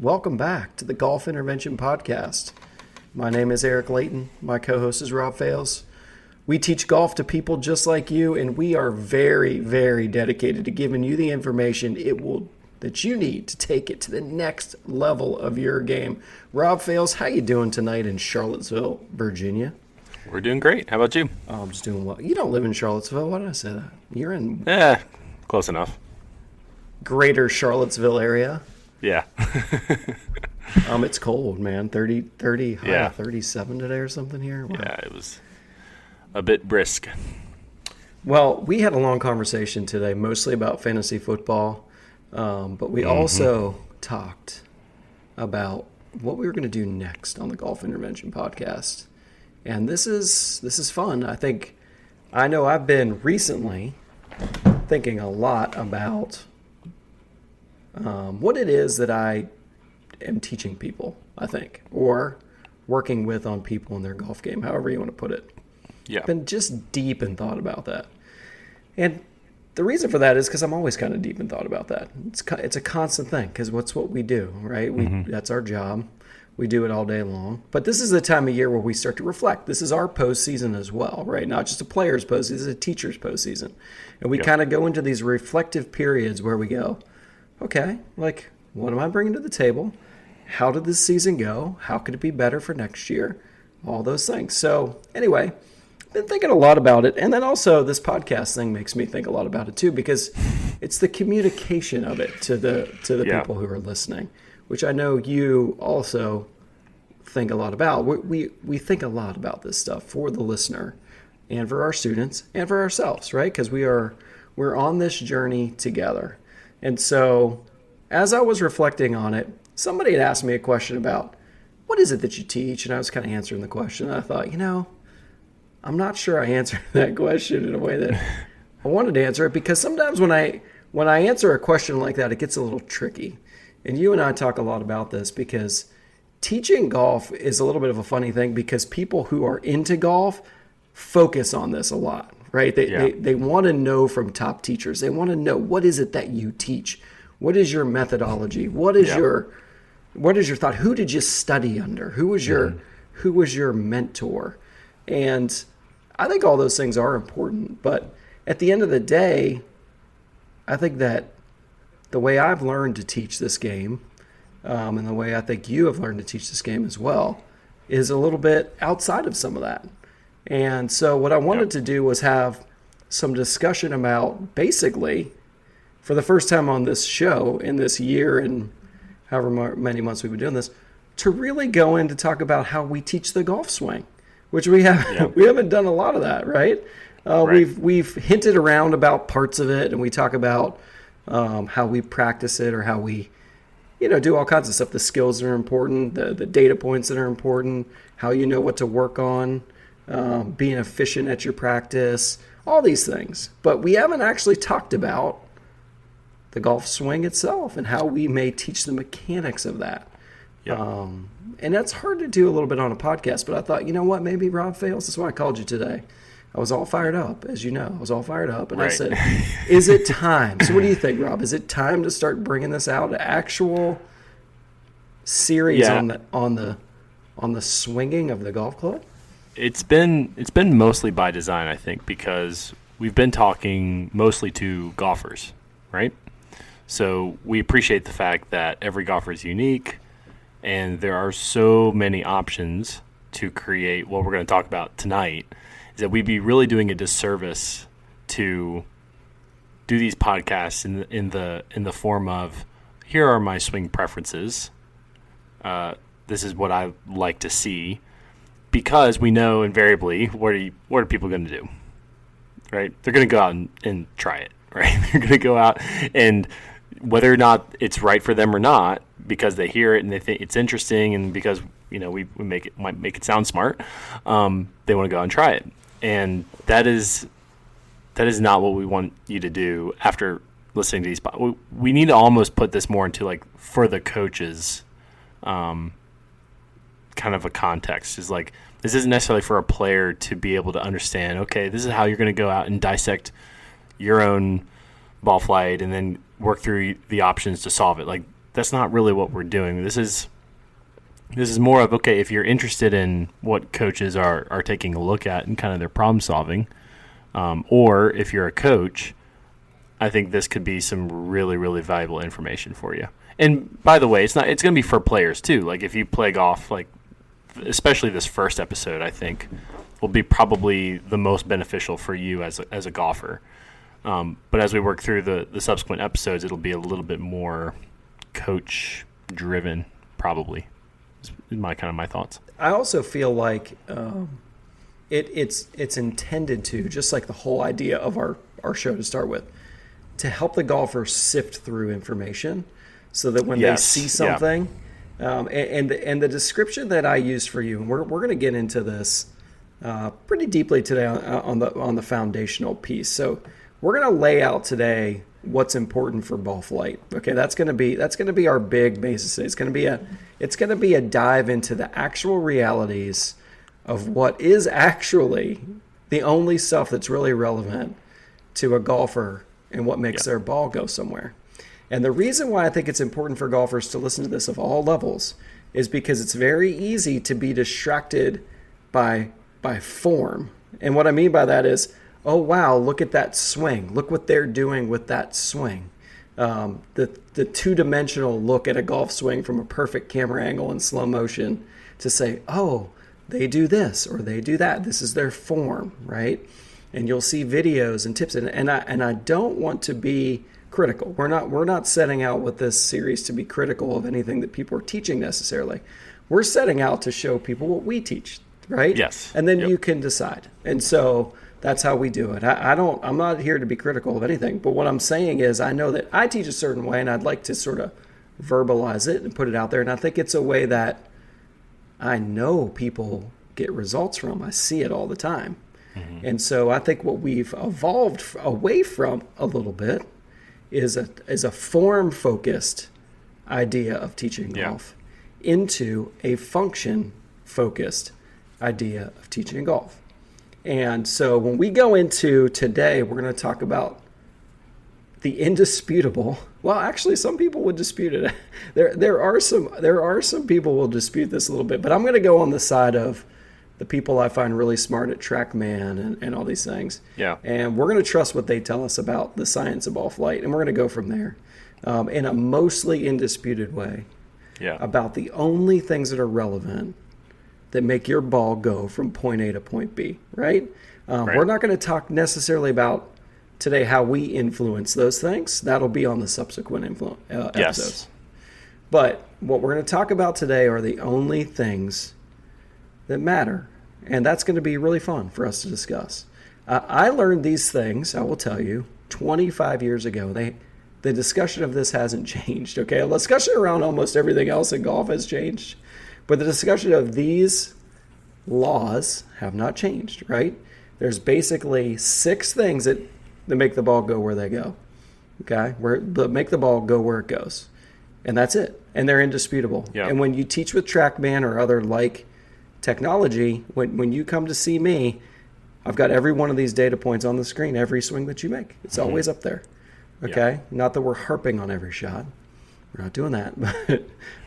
welcome back to the Golf Intervention Podcast. My name is Eric Layton. My co-host is Rob Fales. We teach golf to people just like you, and we are very, very dedicated to giving you the information that you need to take it to the next level of your game. Rob Fales, how you doing tonight in Charlottesville, Virginia? We're doing great. How about you? Oh, I'm just doing well. You don't live in Charlottesville. Why did I say that? You're in... Close enough. Greater Charlottesville area. Yeah. It's cold, man. 30 high, Yeah. 37 today or something here. Wow. Yeah, it was a bit brisk. Well, we had a long conversation today, mostly about fantasy football, but we also talked about what we were going to do next on the Golf Intervention Podcast. And this is fun. I know I've been recently thinking a lot about what it is that I am teaching people, or working with on people in their golf game, however you want to put it. Yeah. Been just deep in thought about that. And the reason for that is because I'm always kind of deep in thought about that. It's a constant thing because what's what we do, right? That's our job. We do it all day long. But this is the time of year where we start to reflect. This is our postseason as well, right? Not just a player's postseason, this is a teacher's postseason. And we kind of go into these reflective periods where we go, okay, what am I bringing to the table? How did this season go? How could it be better for next year? All those things. So anyway, been thinking a lot about it. And then also this podcast thing makes me think a lot about it too, because it's the communication of it to the people who are listening, which I know you also think a lot about. We think a lot about this stuff for the listener and for our students and for ourselves, right? Because we're on this journey together. And so as I was reflecting on it, somebody had asked me a question about what is it that you teach? And I was kind of answering the question. And I thought, I'm not sure I answered that question in a way that I wanted to answer it, because sometimes when I answer a question like that, it gets a little tricky. And you and I talk a lot about this because teaching golf is a little bit of a funny thing, because people who are into golf focus on this a lot, right? They want to know from top teachers. They want to know, what is it that you teach? What is your methodology? What is your thought? Who did you study under? Who was your mentor? And I think all those things are important, but at the end of the day, I think that the way I've learned to teach this game, and the way I think you have learned to teach this game as well, is a little bit outside of some of that. And so what I wanted to do was have some discussion about, basically, for the first time on this show in this year and however many months we've been doing this, to really go in to talk about how we teach the golf swing, which we haven't done a lot of that, right? Right. We've hinted around about parts of it, and we talk about how we practice it, or how we, do all kinds of stuff. The skills that are important, the data points that are important, how you know what to work on, being efficient at your practice, all these things. But we haven't actually talked about the golf swing itself and how we may teach the mechanics of that. Yep. And that's hard to do a little bit on a podcast, but I thought, you know what, maybe Rob Fales, that's why I called you today. I was all fired up, as you know. I was all fired up, and right. I said, is it time? So what do you think, Rob? Is it time to start bringing this out, an actual series on the swinging of the golf club? It's been mostly by design, I think, because we've been talking mostly to golfers, right? So we appreciate the fact that every golfer is unique, and there are so many options to create what we're going to talk about tonight, is that we'd be really doing a disservice to do these podcasts in the form of, here are my swing preferences. This is what I like to see, because we know invariably what are people going to do, right? They're going to go out and try it, right? They're going to go out, and whether or not it's right for them or not, because they hear it and they think it's interesting, and because we might make it sound smart, they want to go out and try it. And that is not what we want you to do after listening to these. We need to almost put this more into, like, for the coaches, kind of a context. Is like, this isn't necessarily for a player to be able to understand, okay, this is how you're going to go out and dissect your own ball flight and then work through the options to solve it. Like, that's not really what we're doing. This is more of, okay, if you're interested in what coaches are taking a look at and kind of their problem solving, or if you're a coach, I think this could be some really, really valuable information for you. And by the way, it's going to be for players too. Like if you play golf, like especially this first episode, I think will be probably the most beneficial for you as a golfer. But as we work through the subsequent episodes, it'll be a little bit more coach driven, probably. Is my thoughts. I also feel like it's intended to, just like the whole idea of our show to start with, to help the golfer sift through information so that when they see something, and the description that I used for you, and we're going to get into this pretty deeply today on the foundational piece. So we're going to lay out today what's important for ball flight. Okay, that's going to be our big basis. It's going to be a dive into the actual realities of what is actually the only stuff that's really relevant to a golfer and what makes their ball go somewhere. And the reason why I think it's important for golfers to listen to this of all levels is because it's very easy to be distracted by form. And what I mean by that is, oh, wow, look at that swing. Look what they're doing with that swing. The two-dimensional look at a golf swing from a perfect camera angle in slow motion to say, oh, they do this or they do that. This is their form, right? And you'll see videos and tips. And I don't want to be critical. We're not setting out with this series to be critical of anything that people are teaching necessarily. We're setting out to show people what we teach, right? Yes. And then you can decide. And so that's how we do it. I'm not here to be critical of anything, but what I'm saying is I know that I teach a certain way and I'd like to sort of verbalize it and put it out there. And I think it's a way that I know people get results from. I see it all the time. Mm-hmm. And so I think what we've evolved away from a little bit is a form-focused idea of teaching golf into a function-focused idea of teaching golf. And so when we go into today, we're going to talk about the indisputable. Well, actually, some people would dispute it. There are some people who will dispute this a little bit, but I'm going to go on the side of the people I find really smart at TrackMan and all these things. Yeah. And we're going to trust what they tell us about the science of ball flight, and we're going to go from there in a mostly indisputed way about the only things that are relevant that make your ball go from point A to point B, right? We're not going to talk necessarily about today how we influence those things. That'll be on the subsequent episodes. But what we're going to talk about today are the only things that matter. And that's going to be really fun for us to discuss. I learned these things, I will tell you, 25 years ago. The discussion of this hasn't changed, okay? The discussion around almost everything else in golf has changed. But the discussion of these laws have not changed, right? There's basically 6 things that make the ball go where they go, okay? That make the ball go where it goes. And that's it. And they're indisputable. Yeah. And when you teach with TrackMan or other like technology, when you come to see me, I've got every one of these data points on the screen, every swing that you make. It's always up there, okay? Yeah. Not that we're harping on every shot. We're not doing that,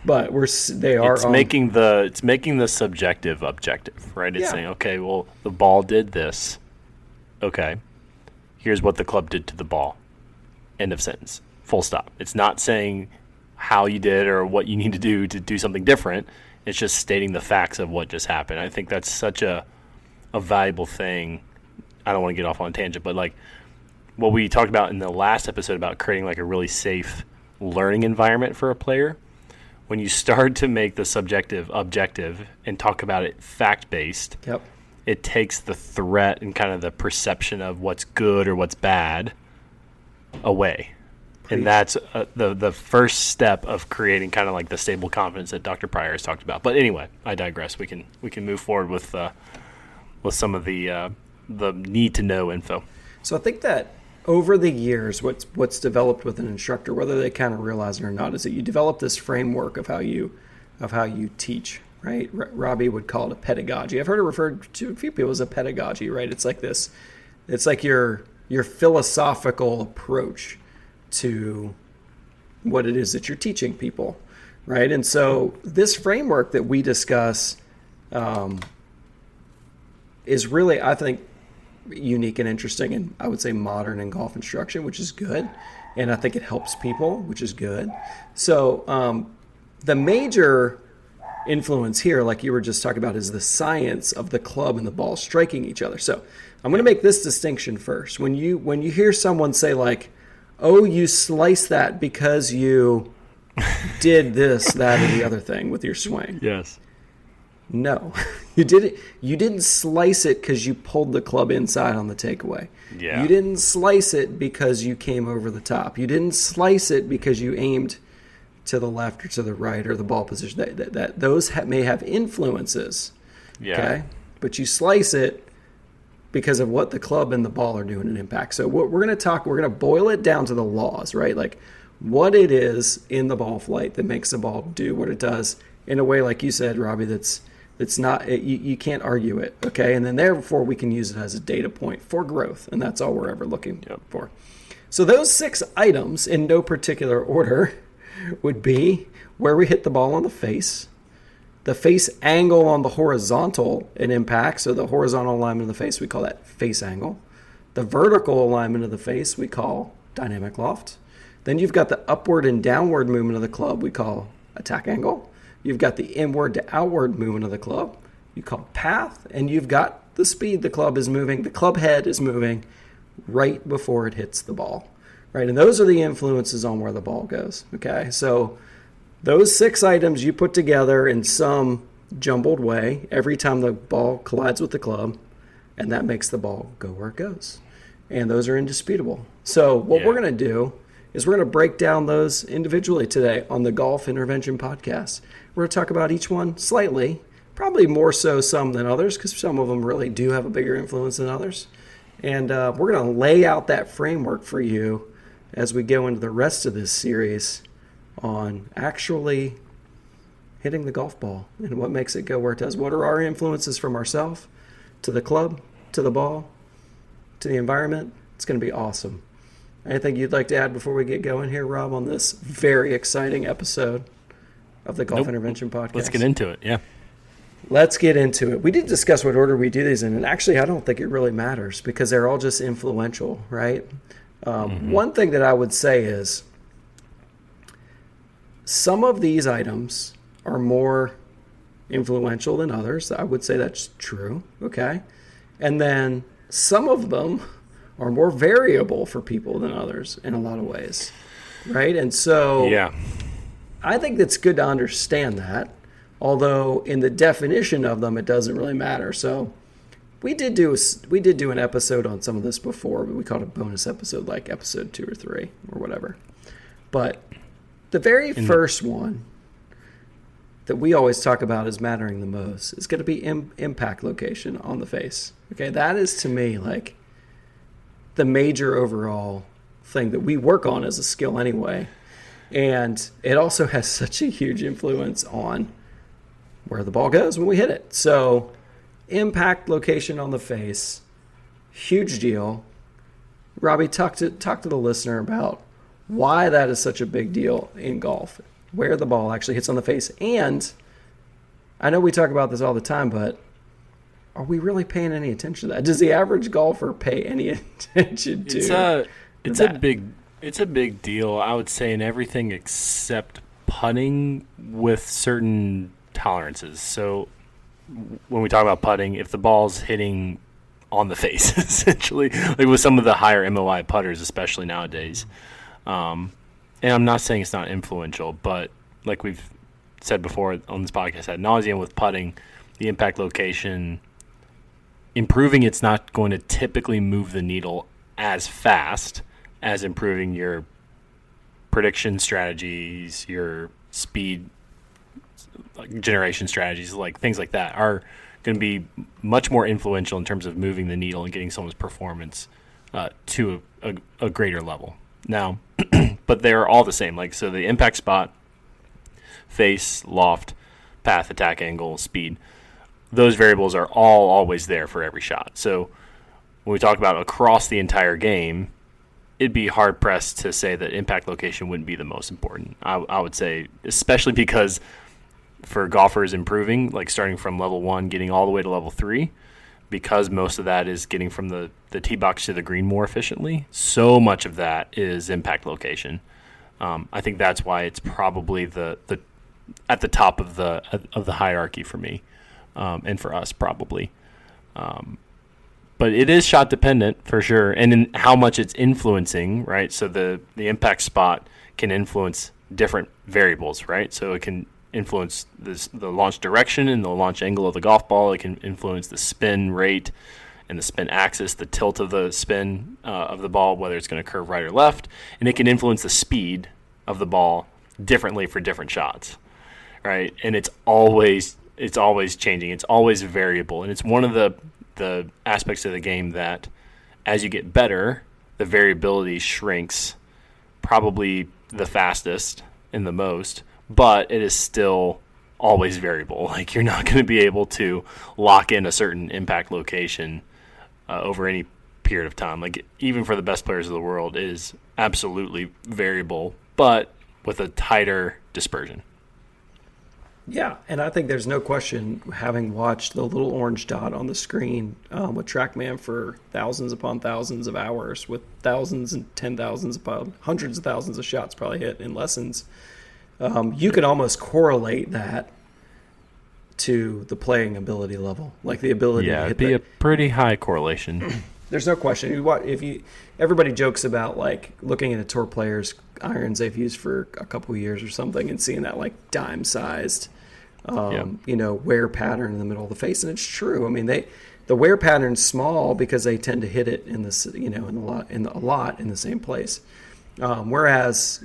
but it's making the subjective objective, right? It's saying, okay, well, the ball did this. Okay, here's what the club did to the ball. End of sentence. Full stop. It's not saying how you did or what you need to do something different. It's just stating the facts of what just happened. I think that's such a valuable thing. I don't want to get off on a tangent, but like what we talked about in the last episode about creating like a really safe learning environment for a player, when you start to make the subjective objective and talk about it fact-based, it takes the threat and kind of the perception of what's good or what's bad away. And that's the first step of creating kind of like the stable confidence that Dr. Pryor has talked about. But anyway, I digress. We can move forward with some of the need to know info. So I think that over the years, what's developed with an instructor, whether they kind of realize it or not, is that you develop this framework of how you teach, right? Robbie would call it a pedagogy. I've heard it referred to a few people as a pedagogy, right? It's like this. It's like your philosophical approach to what it is that you're teaching people, right? And so this framework that we discuss is really, I think, unique and interesting, and I would say modern in golf instruction, which is good. And I think it helps people, which is good. So the major influence here, like you were just talking about, is the science of the club and the ball striking each other. So I'm going to make this distinction first. When you hear someone say like, "Oh, you sliced that because you did this, that, or the other thing with your swing," Yes. no, you didn't. You didn't slice it because you pulled the club inside on the takeaway. Yeah. You didn't slice it because you came over the top. You didn't slice it because you aimed to the left or to the right or the ball position. That those may have influences. Yeah. Okay, but you slice it because of what the club and the ball are doing in impact. So what we're going to talk, we're going to boil it down to the laws, right? Like what it is in the ball flight that makes the ball do what it does in a way, like you said, Robbie, that's not, you can't argue it, okay? And then therefore we can use it as a data point for growth, and that's all we're ever looking for. So those 6 items in no particular order would be where we hit the ball on the face angle on the horizontal in impact, so the horizontal alignment of the face, we call that face angle. The vertical alignment of the face we call dynamic loft. Then you've got the upward and downward movement of the club we call attack angle. You've got the inward to outward movement of the club you call path, and you've got the speed the club is moving. The club head is moving right before it hits the ball, right? And those are the influences on where the ball goes, okay? So those 6 items you put together in some jumbled way every time the ball collides with the club, and that makes the ball go where it goes. And those are indisputable. So what we're going to do is we're going to break down those individually today on the Golf Intervention Podcast. We're going to talk about each one slightly, probably more so some than others, because some of them really do have a bigger influence than others. And we're going to lay out that framework for you as we go into the rest of this series on actually hitting the golf ball and what makes it go where it does. What are our influences from ourselves to the club, to the ball, to the environment? It's going to be awesome. Anything you'd like to add before we get going here, Rob, on this very exciting episode of the Golf Intervention Podcast? Let's get into it, yeah. Let's get into it. We did discuss what order we do these in, and actually I don't think it really matters because they're all just influential, right? One thing that I would say is some of these items are more influential than others. I would say that's true, okay? And then some of them are more variable for people than others in a lot of ways, right? And so I think it's good to understand that, although in the definition of them, it doesn't really matter. So we did do an episode on some of this before, but we called it a bonus episode, like episode 2 or 3 or whatever. But the very first one that we always talk about as mattering the most is going to be impact location on the face. Okay, that is to me like the major overall thing that we work on as a skill anyway. And it also has such a huge influence on where the ball goes when we hit it. So impact location on the face, huge deal. Robbie, talk to the listener about why that is such a big deal in golf, where the ball actually hits on the face. And I know we talk about this all the time, but are we really paying any attention to that? Does the average golfer pay any attention to it's a big deal, I would say, in everything except putting with certain tolerances. So when we talk about putting, if the ball's hitting on the face, essentially, like with some of the higher MOI putters, especially nowadays, and I'm not saying it's not influential, but like we've said before on this podcast ad nauseum with putting, the impact location, improving it's not going to typically move the needle as fast as improving your prediction strategies, your speed generation strategies, like things like that are going to be much more influential in terms of moving the needle and getting someone's performance to a greater level. Now, but they're all the same. Like, so the impact spot, face, loft, path, attack angle, speed, those variables are all always there for every shot. So when we talk about across the entire game, it'd be hard pressed to say that impact location wouldn't be the most important. I would say, especially because for golfers improving, like starting from level 1, getting all the way to level 3, because most of that is getting from the tee box to the green more efficiently, so much of that is impact location. I think that's why it's probably the at the top of the hierarchy for me, and for us probably. But it is shot dependent for sure, and in how much it's influencing, right? So the impact spot can influence different variables, right? So it can influence the launch direction and the launch angle of the golf ball. It can influence the spin rate and the spin axis, the tilt of the spin of the ball, whether it's going to curve right or left, and it can influence the speed of the ball differently for different shots, right? And it's always changing. It's always variable, and it's one of the aspects of the game that as you get better, the variability shrinks probably the fastest and the most, but it is still always variable. Like, you're not going to be able to lock in a certain impact location over any period of time. Like, even for the best players of the world, it is absolutely variable, but with a tighter dispersion. Yeah, and I think there's no question, having watched the little orange dot on the screen with TrackMan for thousands upon thousands of hours, with thousands and 10,000s upon hundreds of thousands of shots probably hit in lessons, you can almost correlate that to the playing ability level, like the ability to hit. It'd be a pretty high correlation. There's no question. Everybody jokes about like looking at a tour player's irons they've used for a couple of years or something and seeing that like dime-sized, wear pattern in the middle of the face, and it's true. I mean, the wear pattern's small because they tend to hit it in this, a lot in the same place. Whereas,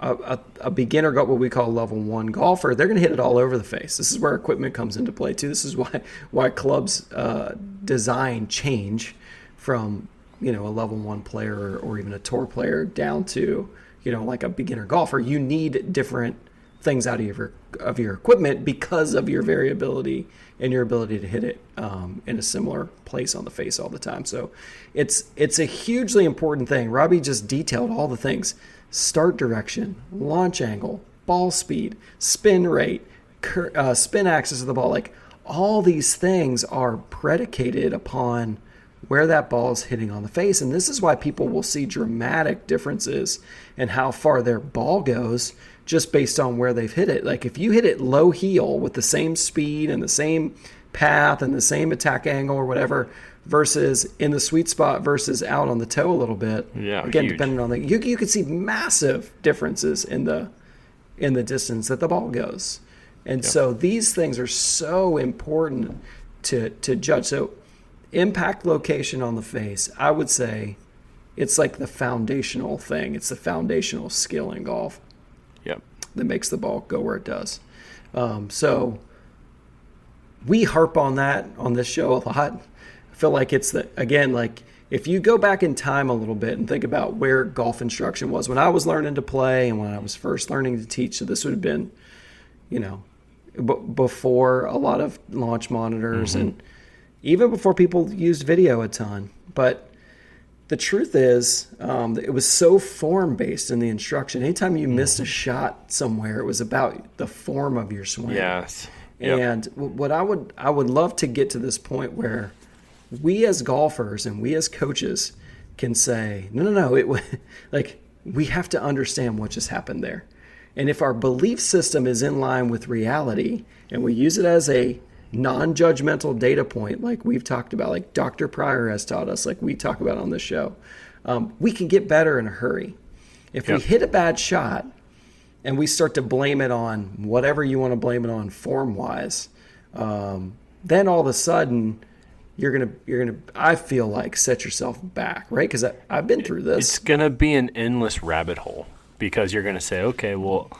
a beginner, what we call level 1 golfer, they're going to hit it all over the face. This is where equipment comes into play too. This is why clubs design change from a level 1 player or even a tour player down to like a beginner golfer. You need different things out of your equipment because of your variability and your ability to hit it in a similar place on the face all the time. So it's a hugely important thing. Robbie just detailed all the things: start direction, launch angle, ball speed, spin rate, spin axis of the ball. Like, all these things are predicated upon where that ball is hitting on the face. And this is why people will see dramatic differences in how far their ball goes just based on where they've hit it. Like, if you hit it low heel with the same speed and the same path and the same attack angle or whatever, versus in the sweet spot versus out on the toe a little bit. Yeah, again, huge. depending on you can see massive differences in the distance that the ball goes. And so these things are so important to judge. So impact location on the face, I would say it's like the foundational thing. It's the foundational skill in golf. Yep. That makes the ball go where it does. So we harp on that on this show a lot. I feel like it's like if you go back in time a little bit and think about where golf instruction was when I was learning to play and when I was first learning to teach. So this would have been, before a lot of launch monitors and even before people used video a ton. But the truth is, it was so form-based in the instruction. Anytime you missed a shot somewhere, it was about the form of your swing. Yes. Yep. And what I would love to get to this point where we as golfers and we as coaches can say, no, like, we have to understand what just happened there. And if our belief system is in line with reality and we use it as a non-judgmental data point, like we've talked about, like Dr. Pryor has taught us, like we talk about on this show, we can get better in a hurry. If we hit a bad shot and we start to blame it on whatever you want to blame it on form-wise, then all of a sudden you're gonna I feel like set yourself back, right? Because I've been through this. It's gonna be an endless rabbit hole because you're gonna say, okay, well,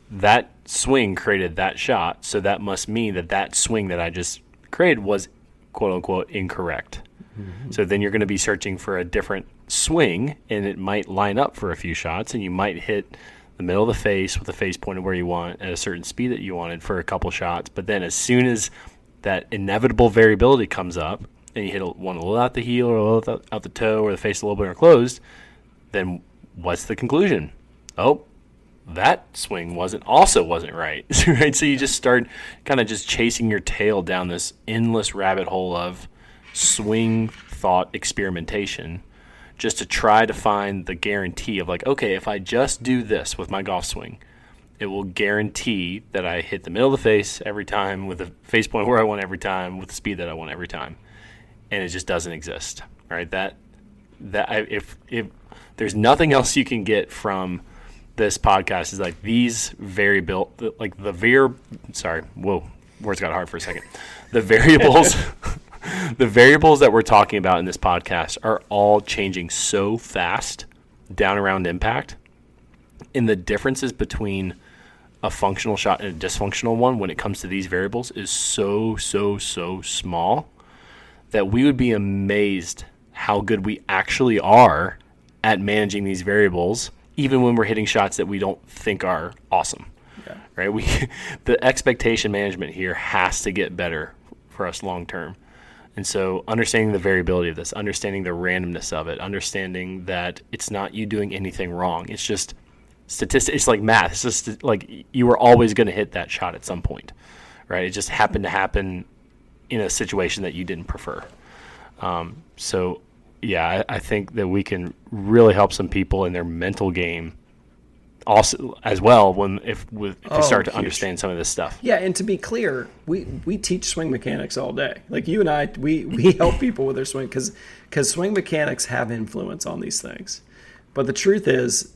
that swing created that shot, so that must mean that swing that I just created was quote unquote incorrect. Mm-hmm. So then you're going to be searching for a different swing, and it might line up for a few shots, and you might hit the middle of the face with the face pointed where you want at a certain speed that you wanted for a couple shots. But then as soon as that inevitable variability comes up, and you hit one a little out the heel or a little out the toe or the face a little bit more closed, then what's the conclusion? Oh, that swing wasn't right. Right? So you just start kind of just chasing your tail down this endless rabbit hole of swing thought experimentation just to try to find the guarantee of like, okay, if I just do this with my golf swing, it will guarantee that I hit the middle of the face every time with the face point where I want every time with the speed that I want every time. And it just doesn't exist, right? If there's nothing else you can get from this podcast is like these variable, like sorry, whoa, words got hard for a second. The variables, the variables that we're talking about in this podcast are all changing so fast down around impact. And the differences between a functional shot and a dysfunctional one when it comes to these variables is so small that we would be amazed how good we actually are at managing these variables, even when we're hitting shots that we don't think are awesome. Yeah. Right? The expectation management here has to get better for us long term. And so understanding the variability of this, understanding the randomness of it, understanding that it's not you doing anything wrong. It's just statistics. It's like math. It's just like you were always going to hit that shot at some point, right? It just happened to happen in a situation that you didn't prefer. So yeah, I think that we can really help some people in their mental game also as well if they start to understand some of this stuff. Yeah, and to be clear, we teach swing mechanics all day. Like you and I, we help people with their swing because swing mechanics have influence on these things. But the truth is,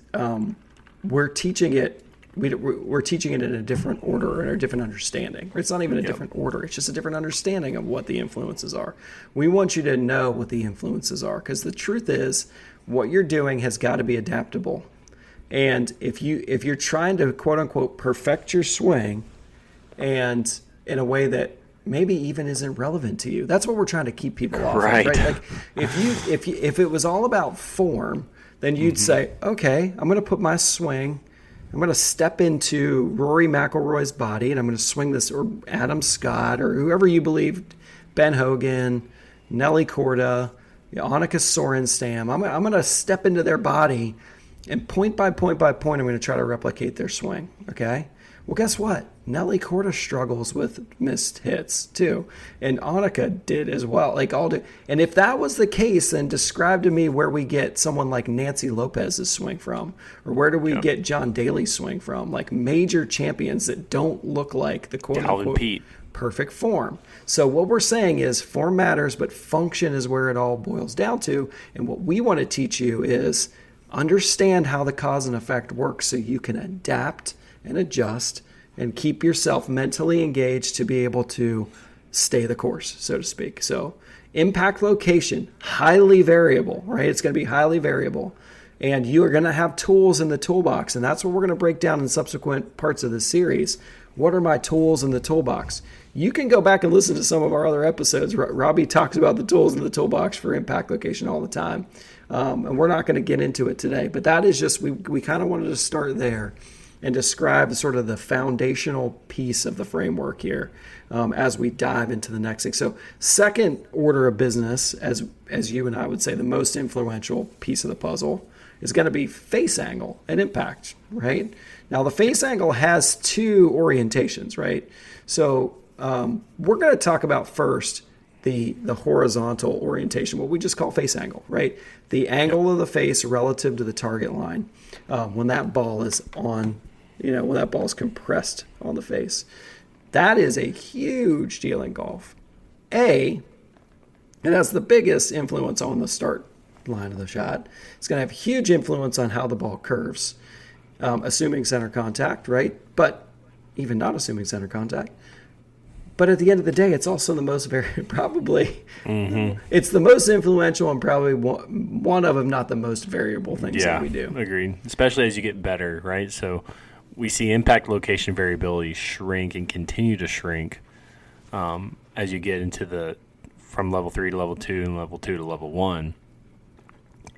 we're teaching it. We're teaching it in a different order and a different understanding. It's not even a different order. It's just a different understanding of what the influences are. We want you to know what the influences are because the truth is what you're doing has got to be adaptable. And if you're trying to quote unquote perfect your swing and in a way that maybe even isn't relevant to you, that's what we're trying to keep people off of, right? Like if it was all about form, then you'd say, okay, I'm going to put my swing, I'm going to step into Rory McIlroy's body and I'm going to swing this, or Adam Scott, or whoever you believe, Ben Hogan, Nelly Korda, Annika Sorenstam. I'm going to step into their body and point by point by point, I'm going to try to replicate their swing. Okay? Well, guess what? Nelly Korda struggles with missed hits too, and Annika did as well. Like all do. And if that was the case, then describe to me where we get someone like Nancy Lopez's swing from, or where do we get John Daly's swing from? Like major champions that don't look like the quote unquote perfect form. So what we're saying is form matters, but function is where it all boils down to. And what we want to teach you is understand how the cause and effect works so you can adapt and adjust and keep yourself mentally engaged to be able to stay the course, so to speak. So impact location, highly variable, right? It's going to be highly variable. And you are going to have tools in the toolbox. And that's what we're going to break down in subsequent parts of this series. What are my tools in the toolbox? You can go back and listen to some of our other episodes. Robbie talks about the tools in the toolbox for impact location all the time. And we're not going to get into it today. But that is just, we kind of wanted to start there and describe sort of the foundational piece of the framework here as we dive into the next thing. So second order of business, as you and I would say, the most influential piece of the puzzle is going to be face angle and impact, right? Now, the face angle has two orientations, right? So we're going to talk about first the horizontal orientation, what we just call face angle, right? The angle of the face relative to the target line when that ball is on, when that ball is compressed on the face. That is a huge deal in golf. It has the biggest influence on the start line of the shot. It's going to have huge influence on how the ball curves, assuming center contact, right? But even not assuming center contact. But at the end of the day, it's also the most it's the most influential and probably one of, if not the most variable things that we do. Agreed. Especially as you get better, right? So we see impact location variability shrink and continue to shrink as you get into from level 3 to level 2 and level 2 to level 1.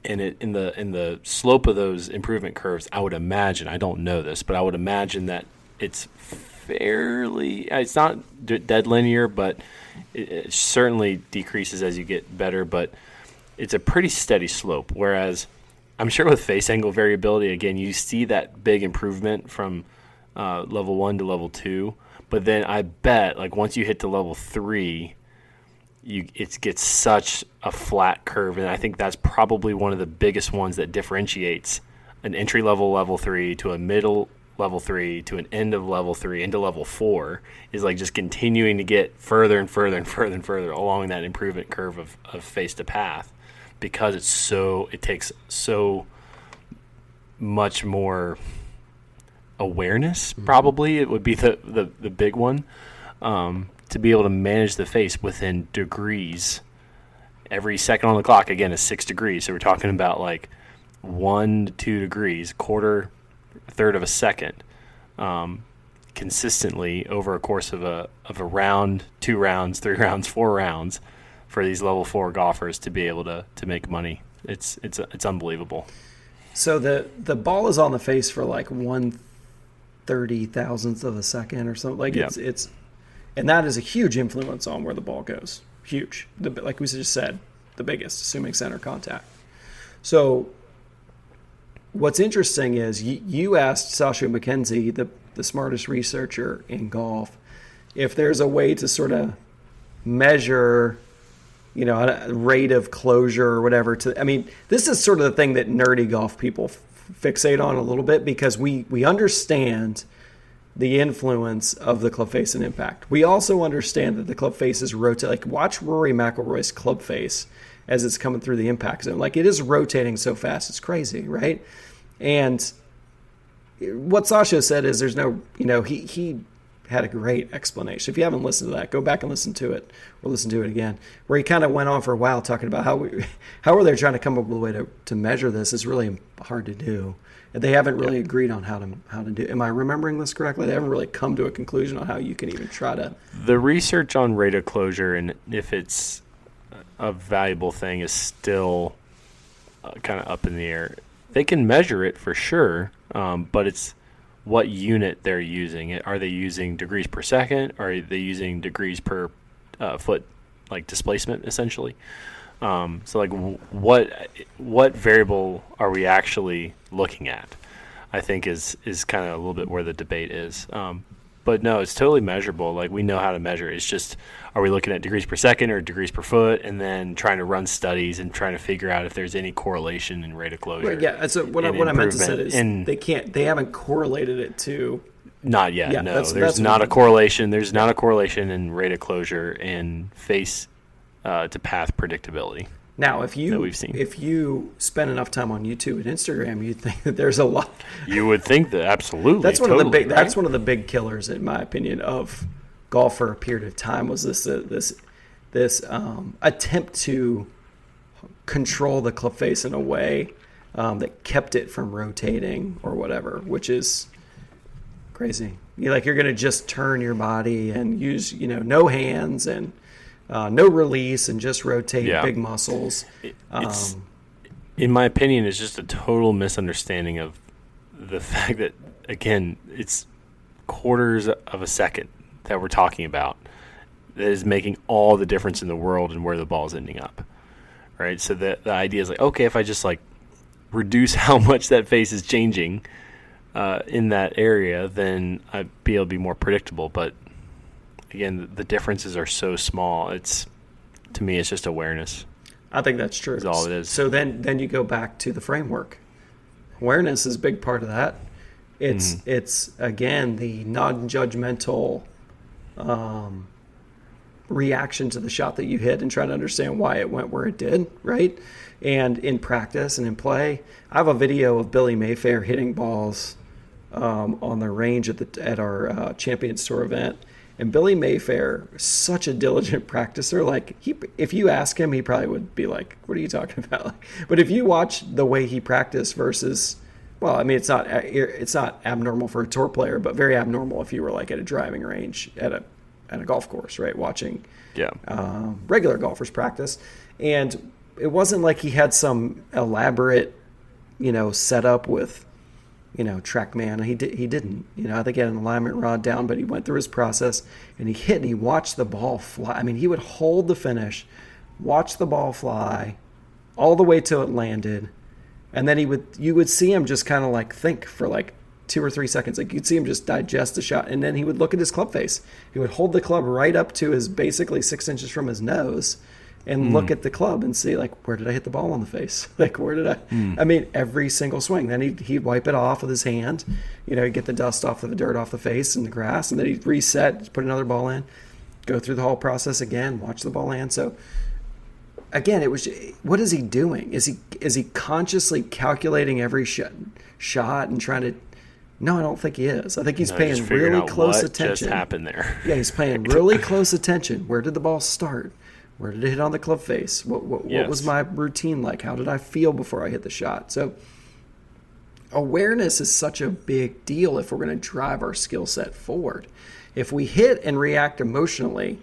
And in the slope of those improvement curves, I would imagine, I don't know this, but I would imagine that it's fairly. It's not dead linear, but it certainly decreases as you get better. But it's a pretty steady slope. Whereas I'm sure with face angle variability, again, you see that big improvement from level 1 to level 2. But then I bet, like, once you hit to level 3, it gets such a flat curve. And I think that's probably one of the biggest ones that differentiates an entry level 3 to a middle level 3 to an end of level 3 into level 4 is like just continuing to get further and further and further and further along that improvement curve of face to path, because it takes so much more awareness. Probably it would be the big one, to be able to manage the face within degrees. Every second on the clock, again, is 6 degrees, so we're talking about like 1 to 2 degrees, third of a second, consistently over a course of a round, 2 rounds, 3 rounds, 4 rounds, for these level 4 golfers to be able to make money. It's unbelievable. So the ball is on the face for like 1/30,000th of a second or something. Like, it's and that is a huge influence on where the ball goes. Huge. Like we just said, the biggest, assuming center contact. So what's interesting is you asked Sasha McKenzie, the smartest researcher in golf, if there's a way to sort of measure, a rate of closure or whatever. This is sort of the thing that nerdy golf people fixate on a little bit, because we understand the influence of the club face and impact. We also understand that the club face is rotate. Like, watch Rory McIlroy's club face as it's coming through the impact zone. Like, it is rotating so fast, it's crazy, right? And what Sasha said is there's no, he had a great explanation. If you haven't listened to that, go back and listen to it, or listen to it again, where he kind of went on for a while talking about how are they trying to come up with a way to measure this. It's really hard to do. And they haven't really agreed on how to do. Am I remembering this correctly? They haven't really come to a conclusion on how you can even try to. The research on rate of closure and if it's a valuable thing is still kind of up in the air. They can measure it for sure, but it's what unit they're using. Are they using degrees per second? Are they using degrees per foot, like displacement, essentially? So like what variable are we actually looking at, I think is kind of a little bit where the debate is. But no, it's totally measurable. Like, we know how to measure it. It's just, are we looking at degrees per second or degrees per foot, and then trying to run studies and trying to figure out if there's any correlation in rate of closure. Right, yeah. So what I meant to say is they haven't correlated it to. Not yet. Yeah, no, there's not a correlation. There's not a correlation in rate of closure and face to path predictability. Now, if you spend enough time on YouTube and Instagram, you'd think that there's a lot. You would think that, absolutely. That's one of the big. Right? That's one of the big killers, in my opinion, of golf for a period of time. Was this attempt to control the club face in a way that kept it from rotating or whatever, which is crazy. You're going to just turn your body and use no hands and. No release and just rotate big muscles. It's, in my opinion, it's just a total misunderstanding of the fact that, again, it's quarters of a second that we're talking about that is making all the difference in the world and where the ball is ending up, right? So the idea is like, okay, if I just like reduce how much that face is changing in that area, then I'd be able to be more predictable. But again, the differences are so small. To me, it's just awareness. I think that's true. That's all it is. So then you go back to the framework. Awareness is a big part of that. It's again, the non-judgmental reaction to the shot that you hit and try to understand why it went where it did, right? And in practice and in play, I have a video of Billy Mayfair hitting balls on the range at our Champions Tour event. And Billy Mayfair, such a diligent practicer. Like, if you ask him, he probably would be like, "What are you talking about?" But if you watch the way he practiced versus, well, I mean, it's not abnormal for a tour player, but very abnormal if you were like at a driving range at a golf course, right? Watching regular golfers practice, and it wasn't like he had some elaborate, setup with TrackMan. He didn't. I think he had an alignment rod down, but he went through his process and he hit and he watched the ball fly. I mean, he would hold the finish, watch the ball fly all the way till it landed, and then you would see him just kind of like think for like 2 or 3 seconds. Like you'd see him just digest the shot, and then he would look at his club face. He would hold the club right up to his basically 6 inches from his nose and look at the club and see, like, where did I hit the ball on the face? Like, where did I mean, every single swing. Then he'd wipe it off with his hand, he'd get the dust off of the dirt off the face and the grass, and then he'd reset, put another ball in, go through the whole process again, watch the ball land. So again, it was, what is he doing? Is he consciously calculating every shot and trying to? No, I don't think he is. I think he's paying really close attention. What just happened there? Yeah, he's paying really close attention. Where did the ball start? Where did it hit on the club face? What was my routine like? How did I feel before I hit the shot? So awareness is such a big deal if we're going to drive our skill set forward. If we hit and react emotionally,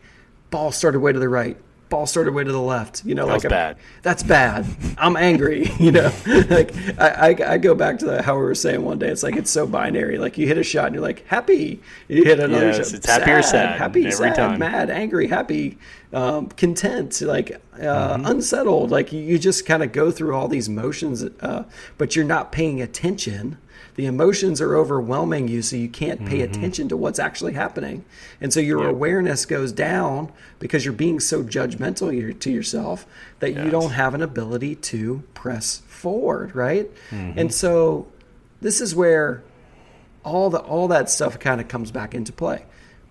ball started way to the right, ball started way to the left. That's bad. That's bad. I'm angry. Like I go back to how we were saying one day. It's like it's so binary. Like you hit a shot and you're like happy. You hit another shot. It's happy or sad. Happy, every sad, time. mad, angry, happy, content, like unsettled. Like you just kind of go through all these motions, but you're not paying attention. The emotions are overwhelming you, so you can't pay attention to what's actually happening. And so your awareness goes down because you're being so judgmental to yourself that you don't have an ability to press forward, right? And so this is where all that stuff kind of comes back into play.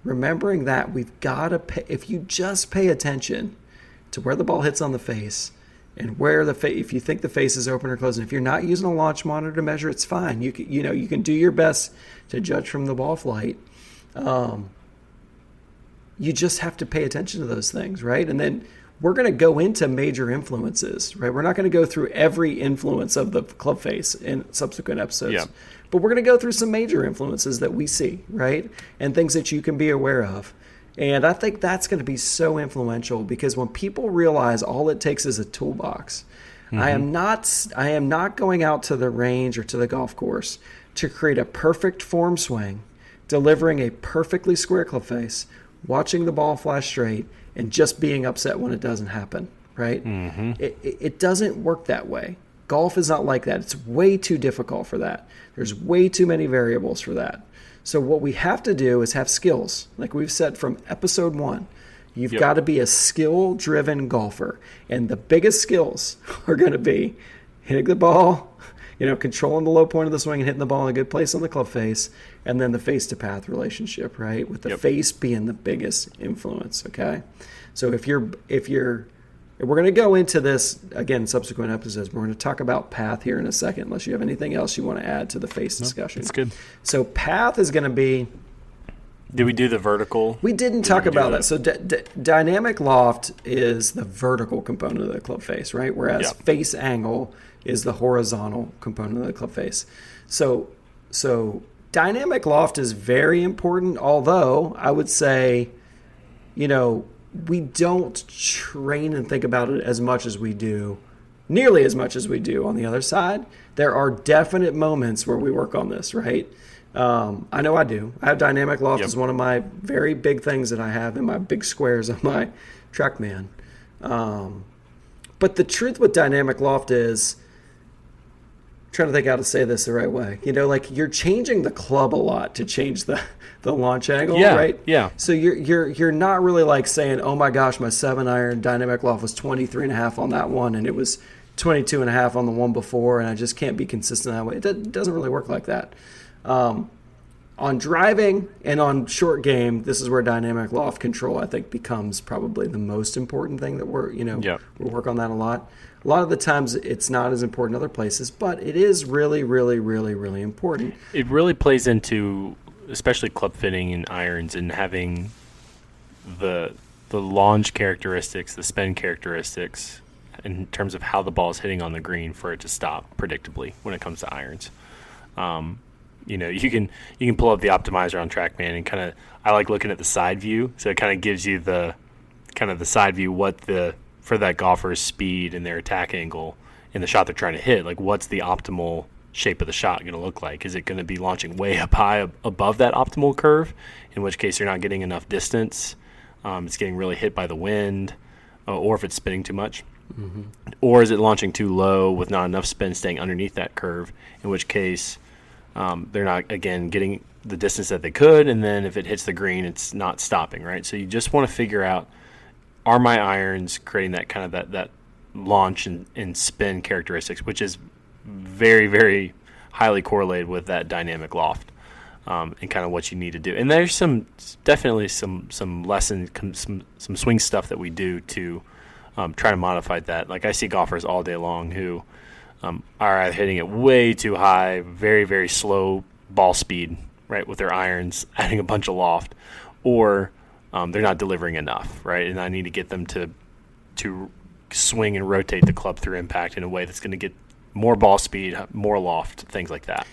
Remembering that we've got to pay, if you just pay attention to where the ball hits on the face, and where if you think the face is open or closed, and if you're not using a launch monitor to measure, it's fine. You can do your best to judge from the ball flight. You just have to pay attention to those things, right? And then we're going to go into major influences, right? We're not going to go through every influence of the club face in subsequent episodes, but we're going to go through some major influences that we see, right? And things that you can be aware of. And I think that's going to be so influential because when people realize all it takes is a toolbox, I am not going out to the range or to the golf course to create a perfect form swing, delivering a perfectly square club face, watching the ball fly straight, and just being upset when it doesn't happen, right? It doesn't work that way. Golf is not like that. It's way too difficult for that. There's way too many variables for that. So what we have to do is have skills. Like we've said from episode 1, you've got to be a skill-driven golfer. And the biggest skills are going to be hitting the ball, controlling the low point of the swing and hitting the ball in a good place on the club face, and then the face-to-path relationship, right? With the face being the biggest influence, okay? So if we're going to go into this, again, subsequent episodes. We're going to talk about path here in a second, unless you have anything else you want to add to the face discussion. That's good. So path is going to be... Did we do the vertical? We didn't talk about that. So dynamic loft is the vertical component of the club face, right? Whereas face angle is the horizontal component of the club face. So dynamic loft is very important, although I would say, we don't train and think about it nearly as much as we do on the other side. There are definite moments where we work on this, right? I know I do. I have dynamic loft as one of my very big things that I have in my big squares on my TrackMan. But the truth with dynamic loft is, I'm trying to think how to say this the right way. Like you're changing the club a lot to change the launch angle, right? Yeah. So you're not really like saying, oh my gosh, my 7-iron dynamic loft was 23.5 on that one, and it was 22.5 on the one before, and I just can't be consistent that way. It doesn't really work like that. On driving and on short game, this is where dynamic loft control, I think, becomes probably the most important thing that we'll work on that a lot. A lot of the times it's not as important in other places, but it is really, really, really, really important. It really plays into, especially club fitting and irons, and having the launch characteristics, the spin characteristics, in terms of how the ball is hitting on the green for it to stop predictably when it comes to irons. You can pull up the optimizer on TrackMan and kind of, I like looking at the side view, so it kind of gives you the side view for that golfer's speed and their attack angle and the shot they're trying to hit. Like what's the optimal shape of the shot going to look like? Is it going to be launching way up high above that optimal curve, in which case you're not getting enough distance? It's getting really hit by the wind, or if it's spinning too much. Mm-hmm. Or is it launching too low with not enough spin staying underneath that curve, in which case they're not, again, getting the distance that they could, and then if it hits the green, it's not stopping, right? So you just want to figure out, are my irons creating that kind of that launch and spin characteristics, which is very, very highly correlated with that dynamic loft, and kind of what you need to do. And there's definitely some lesson, some swing stuff that we do to try to modify that. Like I see golfers all day long who are either hitting it way too high, very, very slow ball speed, right, with their irons, adding a bunch of loft, or they're not delivering enough, right? And I need to get them to swing and rotate the club through impact in a way that's going to get more ball speed, more loft, things like that.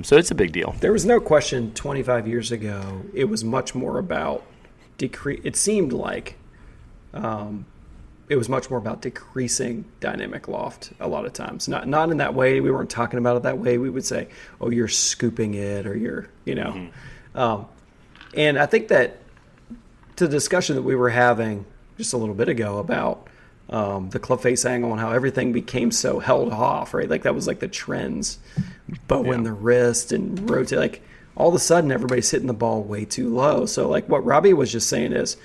So it's a big deal. There was no question 25 years ago it was much more about it seemed like it was much more about decreasing dynamic loft a lot of times. Not in that way. We weren't talking about it that way. We would say, oh, you're scooping it, or you're, Mm-hmm. And I think that the discussion that we were having just a little bit ago about the club face angle and how everything became so held off, right? Like that was like the trends, bow in the wrist and rotate. Like all of a sudden everybody's hitting the ball way too low. So like what Robbie was just saying is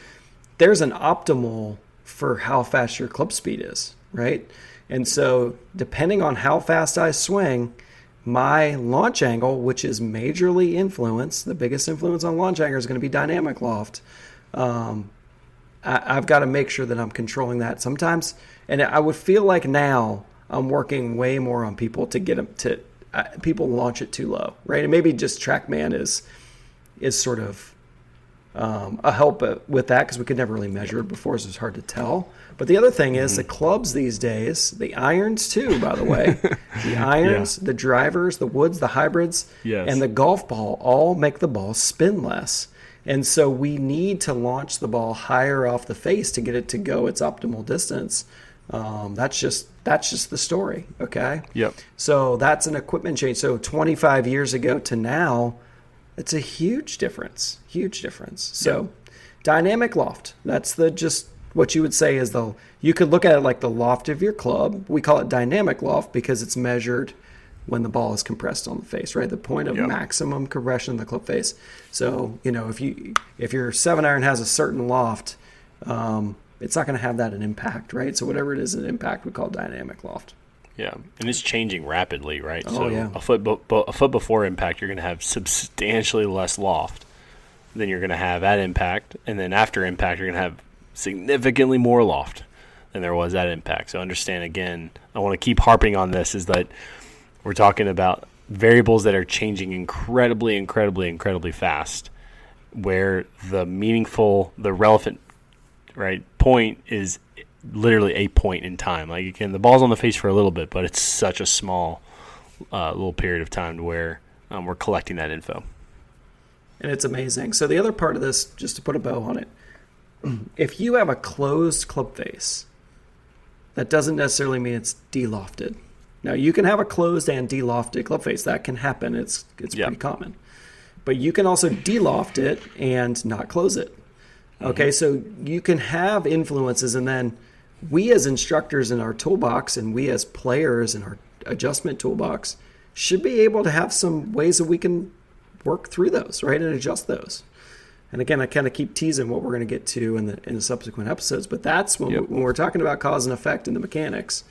there's an optimal for how fast your club speed is, right? And so depending on how fast I swing, my launch angle, which is majorly influenced, the biggest influence on launch angle is going to be dynamic loft. I've got to make sure that I'm controlling that sometimes. And I would feel like now I'm working way more on people to get them to people launch it too low, right? And maybe just TrackMan is sort of a help with that because we could never really measure it before, so it's hard to tell. But the other thing is the clubs these days, the irons too, by the way, the irons, the drivers, the woods, the hybrids, and the golf ball all make the ball spin less. And so we need to launch the ball higher off the face to get it to go its optimal distance. That's just the story, okay? Yep. So that's an equipment change. So 25 years ago to now, it's a huge difference. So dynamic loft, that's just what you would say is you could look at it like the loft of your club. We call it dynamic loft because it's measured when the ball is compressed on the face, right? The point of maximum compression of the club face. So, if your 7-iron has a certain loft, it's not going to have that in impact, right? So whatever it is in impact, we call dynamic loft. Yeah, and it's changing rapidly, right? Oh, so yeah. a foot before impact, you're going to have substantially less loft than you're going to have at impact, and then after impact, you're going to have significantly more loft than there was at impact. So understand, again, I want to keep harping on this, is that we're talking about variables that are changing incredibly, incredibly, incredibly fast, where the relevant, right, point is literally a point in time. Like, again, the ball's on the face for a little bit, but it's such a small little period of time to where we're collecting that info. And it's amazing. So the other part of this, just to put a bow on it, if you have a closed club face, that doesn't necessarily mean it's de-lofted. Now, you can have a closed and de-lofted club face. That can happen. It's pretty common. But you can also de-loft it and not close it. Okay, so you can have influences, and then we as instructors in our toolbox and we as players in our adjustment toolbox should be able to have some ways that we can work through those, right, and adjust those. And again, I kind of keep teasing what we're going to get to in the subsequent episodes, but that's when we're talking about cause and effect in the mechanics.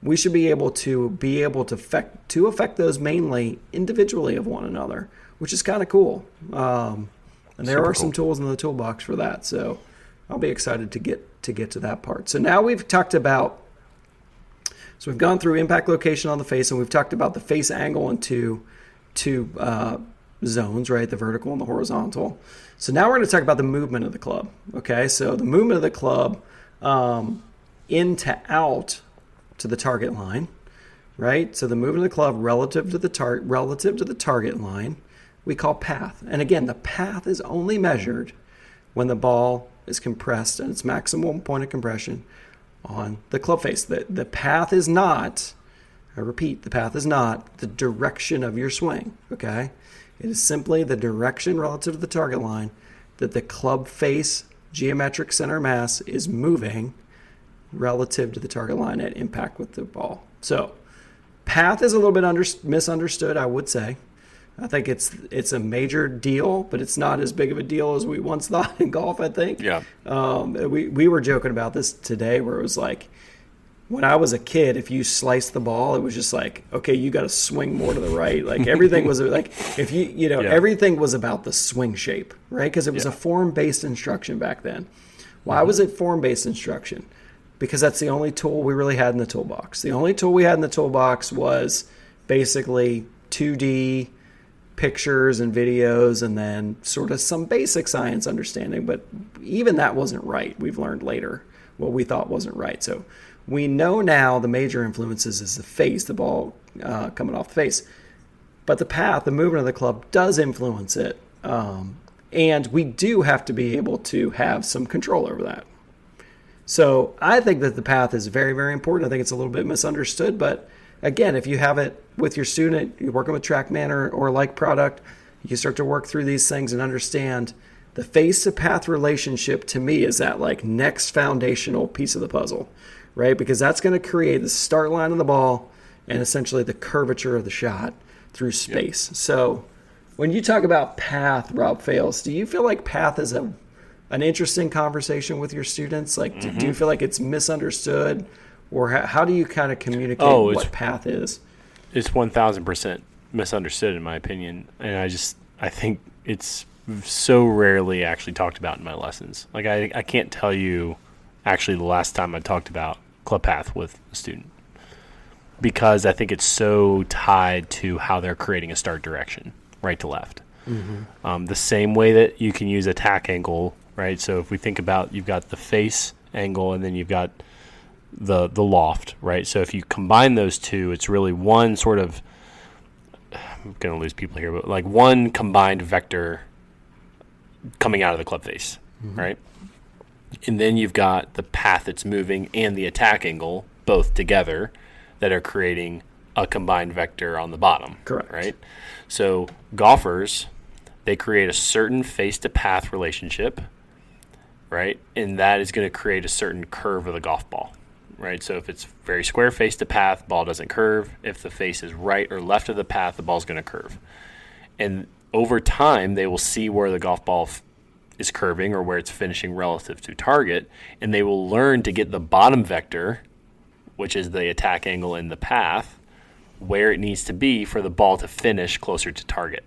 We should be able to affect those mainly individually of one another, which is kind of cool. And there are some tools in the toolbox for that. So I'll be excited to get to that part. So now we've talked about, so we've gone through impact location on the face, and we've talked about the face angle into two zones, right? The vertical and the horizontal. So now we're going to talk about the movement of the club. Okay, so the movement of the club in to out to the target line, right? So the movement of the club relative to the target line, we call path. And again, the path is only measured when the ball is compressed at its maximum point of compression on the club face. The path is not I repeat, the path is not the direction of your swing, okay? It is simply the direction relative to the target line that the club face geometric center of mass is moving relative to the target line at impact with the ball. So path is a little bit misunderstood, I would say. I think it's a major deal, but it's not as big of a deal as we once thought in golf, I think. Yeah. We were joking about this today where it was like, when I was a kid, if you sliced the ball, it was just like, okay, you got to swing more to the right. Like everything was like, if everything was about the swing shape, right? Because it was a form-based instruction back then. Why was it form-based instruction? Because that's the only tool we really had in the toolbox. The only tool we had in the toolbox was basically 2D pictures and videos and then sort of some basic science understanding. But even that wasn't right. We've learned later what we thought wasn't right. So we know now the major influences is the face, the ball coming off the face. But the path, the movement of the club does influence it. And we do have to be able to have some control over that. So I think that the path is very, very important. I think it's a little bit misunderstood. But again, if you have it with your student, you're working with TrackMan or like product, you start to work through these things and understand the face to path relationship to me is that like next foundational piece of the puzzle. Right? Because that's going to create the start line of the ball and essentially the curvature of the shot through space. Yep. So when you talk about path, Rob Fales, do you feel like path is an interesting conversation with your students? Like, do you feel like it's misunderstood? Or how do you kind of communicate what path is? It's 1,000% misunderstood in my opinion. And I think it's so rarely actually talked about in my lessons. Like I can't tell you actually the last time I talked about club path with a student because I think it's so tied to how they're creating a start direction, right to left. The same way that you can use attack angle, right? So if we think about, you've got the face angle and then you've got the loft, right? So if you combine those two, it's really one sort of, I'm going to lose people here, but like one combined vector coming out of the club face, right? And then you've got the path that's moving and the attack angle both together that are creating a combined vector on the bottom. Correct. Right? So golfers, they create a certain face-to-path relationship, right? And that is going to create a certain curve of the golf ball, right? So if it's very square face-to-path, ball doesn't curve. If the face is right or left of the path, the ball's going to curve. And over time, they will see where the golf ball is curving or where it's finishing relative to target, and they will learn to get the bottom vector, which is the attack angle in the path, where it needs to be for the ball to finish closer to target.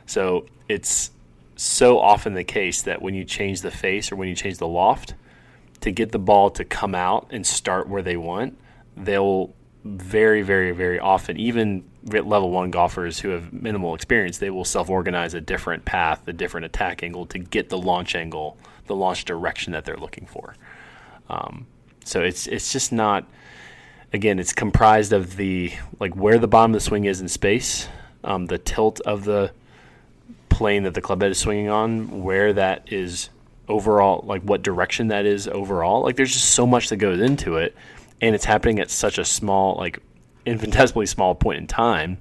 So it's so often the case that when you change the face or when you change the loft, to get the ball to come out and start where they want, they'll very, very, very often, even level one golfers who have minimal experience, they will self-organize a different path, a different attack angle to get the launch angle, the launch direction that they're looking for. So it's just not, again, it's comprised of the, like where the bottom of the swing is in space, the tilt of the plane that the club head is swinging on, where that is overall, like what direction that is overall. Like there's just so much that goes into it. And it's happening at such a small, like infinitesimally small point in time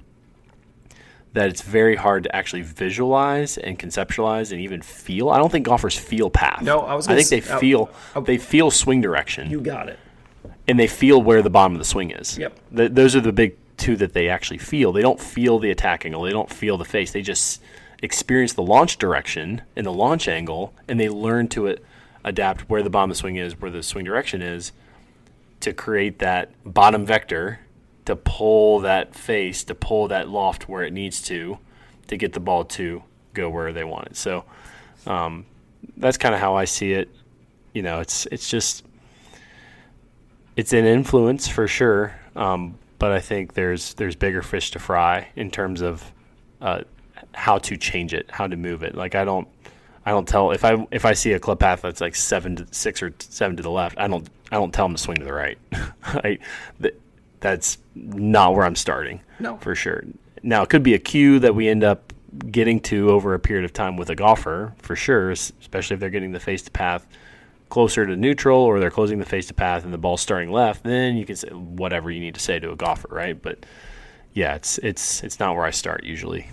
that it's very hard to actually visualize and conceptualize and even feel. I don't think golfers feel path. No, I think they feel swing direction. You got it. And they feel where the bottom of the swing is. Yep. Those are the big two that they actually feel. They don't feel the attack angle. They don't feel the face. They just experience the launch direction and the launch angle, and they learn to adapt where the bottom of the swing is, where the swing direction is, to create that bottom vector, to pull that face, to pull that loft where it needs to get the ball to go where they want it. So that's kind of how I see it. You know, it's an influence for sure, but I think there's bigger fish to fry in terms of how to change it, how to move it. Like I don't tell if I see a club path that's like 6 or 7 to the left, I don't tell them to swing to the right. That's not where I'm starting. No, for sure. Now it could be a cue that we end up getting to over a period of time with a golfer, for sure, especially if they're getting the face to path closer to neutral or they're closing the face to path and the ball's starting left, then you can say whatever you need to say to a golfer, right? But yeah, it's not where I start usually.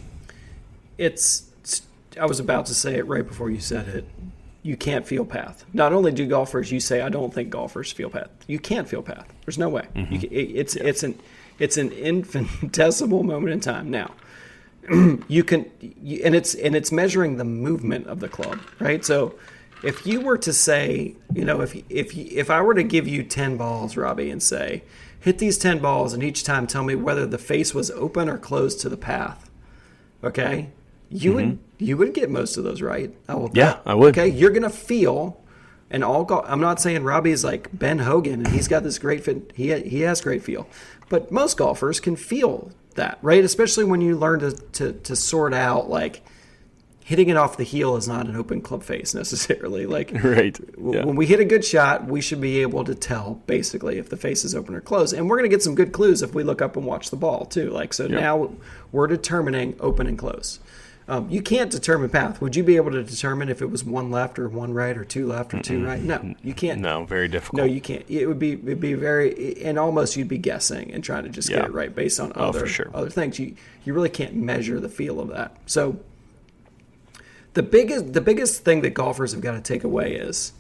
I was about to say it right before you said it. You can't feel path. Not only do golfers, you say, I don't think golfers feel path. You can't feel path. There's no way. It's an infinitesimal moment in time. Now, and it's measuring the movement of the club, right? So if you were to say, if I were to give you 10 balls, Robbie, and say, hit these 10 balls and each time tell me whether the face was open or closed to the path, okay? You would get most of those right. I will bet. Yeah, I would. Okay, you're gonna feel, and I'm not saying Robbie's like Ben Hogan and he's got this great fit. He has great feel, but most golfers can feel that, right? Especially when you learn to sort out like hitting it off the heel is not an open club face necessarily. Like right. Yeah. When we hit a good shot, we should be able to tell basically if the face is open or closed, and we're gonna get some good clues if we look up and watch the ball too. Like so now we're determining open and close. You can't determine path. Would you be able to determine if it was one left or one right or two left or two right? No, you can't. No, very difficult. No, you can't. It'd be very, and almost you'd be guessing and trying to just get it right based on other things. You really can't measure the feel of that. So the biggest thing that golfers have got to take away is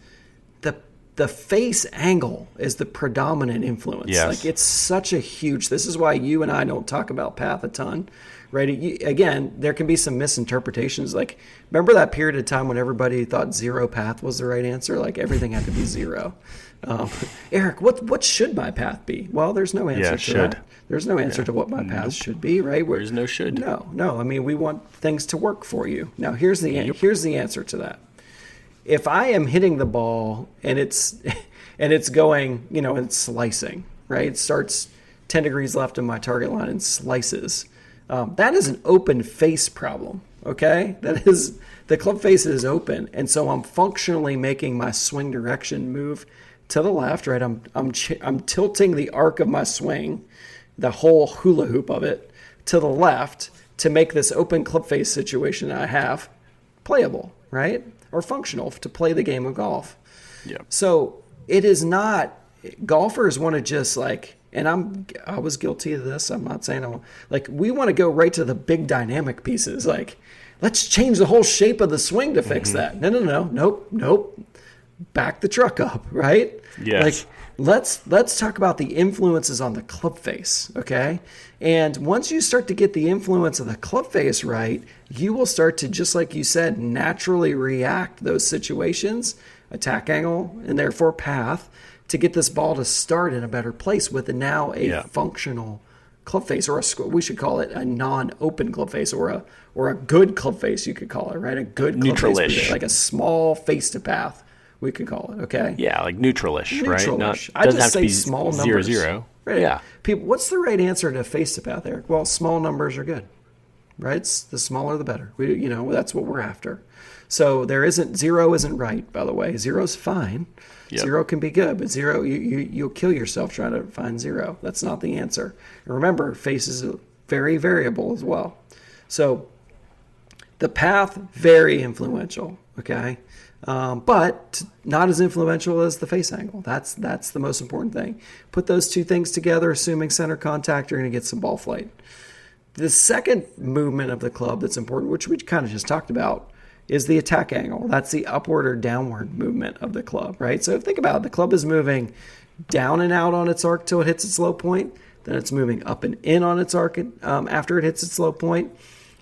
the face angle is the predominant influence. Yes. Like it's such a huge. This is why you and I don't talk about path a ton. Right. Again, there can be some misinterpretations. Like, remember that period of time when everybody thought zero path was the right answer? Like, everything had to be zero. Eric, what should my path be? Well, there's no answer to that. There's no answer to what my path should be, right? There's no should. No. I mean, we want things to work for you. Now, here's the answer to that. If I am hitting the ball and it's going, and it's slicing, right? It starts 10 degrees left of my target line and slices. That is an open face problem, okay? That is, the club face is open, and so I'm functionally making my swing direction move to the left, right? I'm tilting the arc of my swing, the whole hula hoop of it, to the left to make this open club face situation I have playable, right? Or functional to play the game of golf. Yeah. So it is not, golfers want to just like, and I was guilty of this. I'm not saying we want to go right to the big dynamic pieces. Like, let's change the whole shape of the swing to fix that. No. Nope. Back the truck up, right? Yes. Like, let's talk about the influences on the club face, okay? And once you start to get the influence of the club face right, you will start to, just like you said, naturally react those situations, attack angle, and therefore path, to get this ball to start in a better place with a functional club face, or we should call it a non-open club face, or a good club face, you could call it, right? A good club neutral-ish, face, like a small face to path, we could call it, okay? Yeah, like neutral-ish, right? I just say small numbers. 0-0. Right? Yeah. People, what's the right answer to face to path, Eric? Well, small numbers are good, right? The smaller the better. That's what we're after. So zero isn't right, by the way. Zero's fine. Yep. Zero can be good, but zero, you'll kill yourself trying to find zero. That's not the answer. And remember, face is very variable as well. So the path, very influential, okay? But not as influential as the face angle. That's the most important thing. Put those two things together, assuming center contact, you're going to get some ball flight. The second movement of the club that's important, which we kind of just talked about, is the attack angle. That's the upward or downward movement of the club, right? So think about it. The club is moving down and out on its arc till it hits its low point. Then it's moving up and in on its arc after it hits its low point.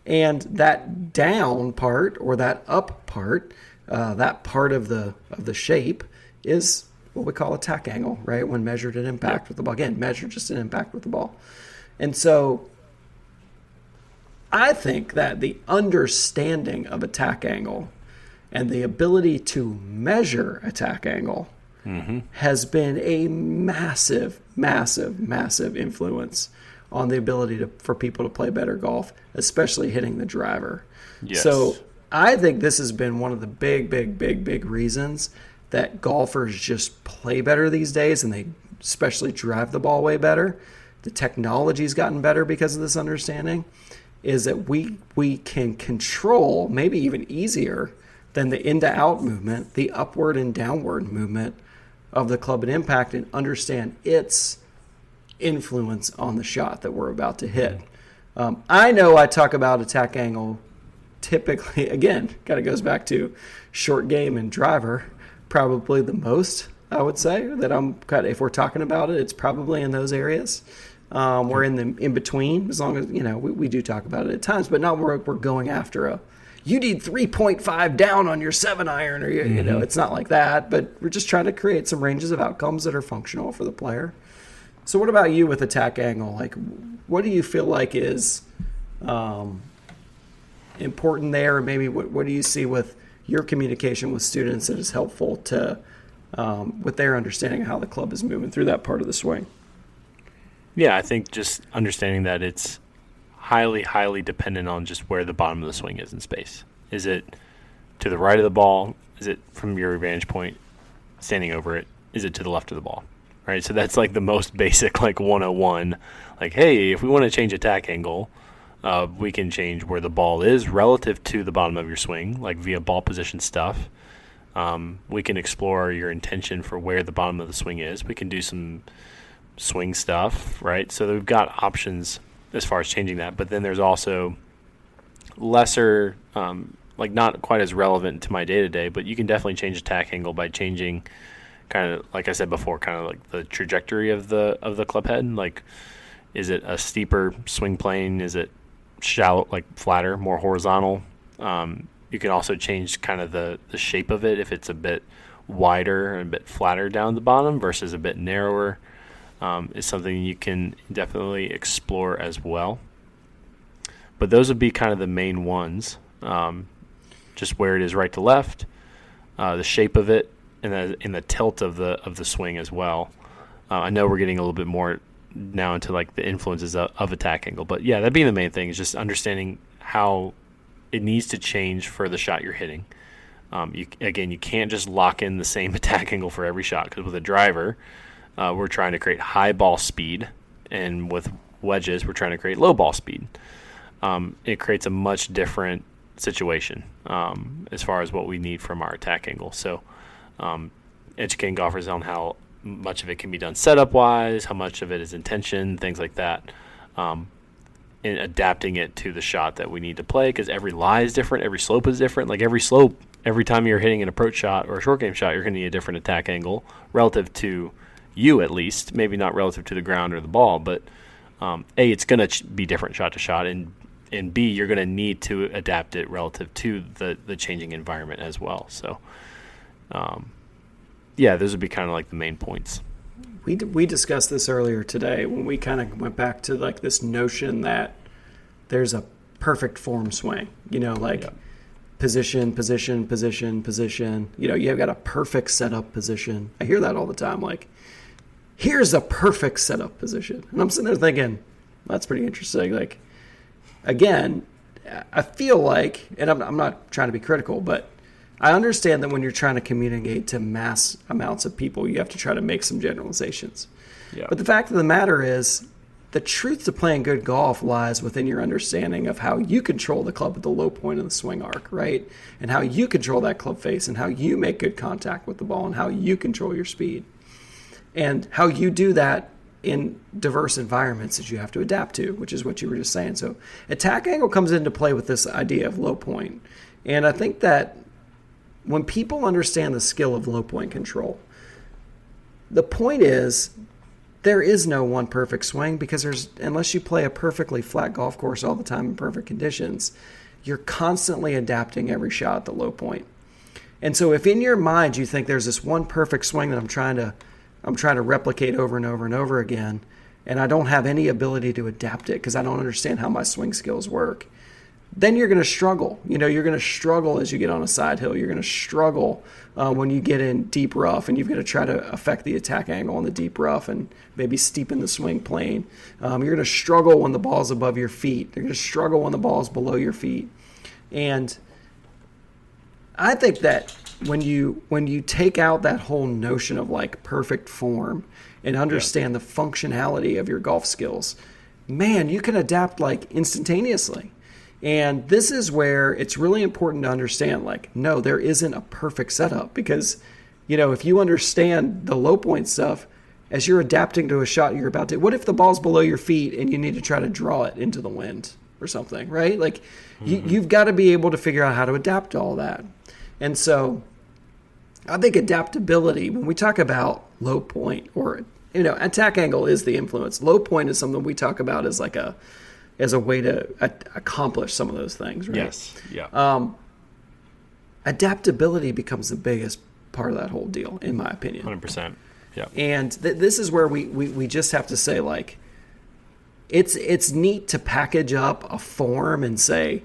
And that down part or that up part, that part of the shape is what we call attack angle, right? When measured at impact with the ball. Again, measured just at impact with the ball. And so I think that the understanding of attack angle and the ability to measure attack angle has been a massive, massive, massive influence on the ability for people to play better golf, especially hitting the driver. Yes. So I think this has been one of the big reasons that golfers just play better these days, and they especially drive the ball way better. The technology's gotten better because of this understanding. Is that we can control, maybe even easier, then the in to out movement, the upward and downward movement of the club and impact, and understand its influence on the shot that we're about to hit. I know I talk about attack angle typically, again, kind of goes back to short game and driver, probably the most, I would say, that I'm kind of, if we're talking about it, it's probably in those areas. We're in the in between, as long as, we do talk about it at times, but not where we're going after you need 3.5 down on your 7-iron, or, it's not like that, but we're just trying to create some ranges of outcomes that are functional for the player. So what about you with attack angle? Like, what do you feel like is important there? Or maybe what do you see with your communication with students that is helpful to with their understanding of how the club is moving through that part of the swing? Yeah, I think just understanding that it's highly, highly dependent on just where the bottom of the swing is in space. Is it to the right of the ball? Is it from your vantage point standing over it? Is it to the left of the ball? Right, so that's like the most basic, like 101. Like, hey, if we want to change attack angle, we can change where the ball is relative to the bottom of your swing, like via ball position stuff. We can explore your intention for where the bottom of the swing is. We can do some swing stuff, right? So we've got options as far as changing that. But then there's also lesser, like not quite as relevant to my day-to-day, but you can definitely change attack angle by changing kind of, like I said before, kind of like the trajectory of the club head. Like, is it a steeper swing plane? Is it shallow, like flatter, more horizontal? You can also change kind of the shape of it if it's a bit wider and a bit flatter down the bottom versus a bit narrower. Is something you can definitely explore as well. But those would be kind of the main ones. Just where it is right to left, the shape of it, and the tilt of the swing as well. I know we're getting a little bit more now into like the influences of attack angle, but yeah, that'd be the main thing, is just understanding how it needs to change for the shot you're hitting. You can't just lock in the same attack angle for every shot, because with a driver, we're trying to create high ball speed, and with wedges, we're trying to create low ball speed. It creates a much different situation as far as what we need from our attack angle. So educating golfers on how much of it can be done setup-wise, how much of it is intention, things like that, and adapting it to the shot that we need to play, because every lie is different, every slope is different. Like every slope, every time you're hitting an approach shot or a short game shot, you're going to need a different attack angle relative to you, at least, maybe not relative to the ground or the ball, but A, it's going to be different shot to shot, and B, you're going to need to adapt it relative to the changing environment as well. So, yeah, those would be kind of like the main points. We discussed this earlier today when we kind of went back to like this notion that there's a perfect form swing, position, position, position, position. You've got a perfect setup position. I hear that all the time. Like, here's a perfect setup position. And I'm sitting there thinking, that's pretty interesting. Like, again, I feel like, and I'm not trying to be critical, but I understand that when you're trying to communicate to mass amounts of people, you have to try to make some generalizations. Yeah. But the fact of the matter is, the truth to playing good golf lies within your understanding of how you control the club at the low point of the swing arc, right? And how you control that club face, and how you make good contact with the ball, and how you control your speed. And how you do that in diverse environments that you have to adapt to, which is what you were just saying. So attack angle comes into play with this idea of low point. And I think that when people understand the skill of low point control, the point is there is no one perfect swing, because unless you play a perfectly flat golf course all the time in perfect conditions, you're constantly adapting every shot at the low point. And so if in your mind you think there's this one perfect swing that I'm trying to replicate over and over and over again, and I don't have any ability to adapt it because I don't understand how my swing skills work, then you're going to struggle. You're going to struggle as you get on a side hill. You're going to struggle when you get in deep rough, and you've got to try to affect the attack angle in the deep rough and maybe steepen the swing plane. You're going to struggle when the ball's above your feet. You're going to struggle when the ball's below your feet. And I think that when you take out that whole notion of like perfect form and understand the functionality of your golf skills, man, you can adapt like instantaneously. And this is where it's really important to understand, like, no, there isn't a perfect setup because, if you understand the low point stuff, as you're adapting to a shot you're about to, what if the ball's below your feet and you need to try to draw it into the wind or something, right? Like, you've got to be able to figure out how to adapt to all that. And so I think adaptability, when we talk about low point or, attack angle is the influence. Low point is something we talk about as like as a way to accomplish some of those things, right? Yes. Yeah. Adaptability becomes the biggest part of that whole deal, in my opinion. 100%. Yeah. And this is where we just have to say, like, it's neat to package up a form and say,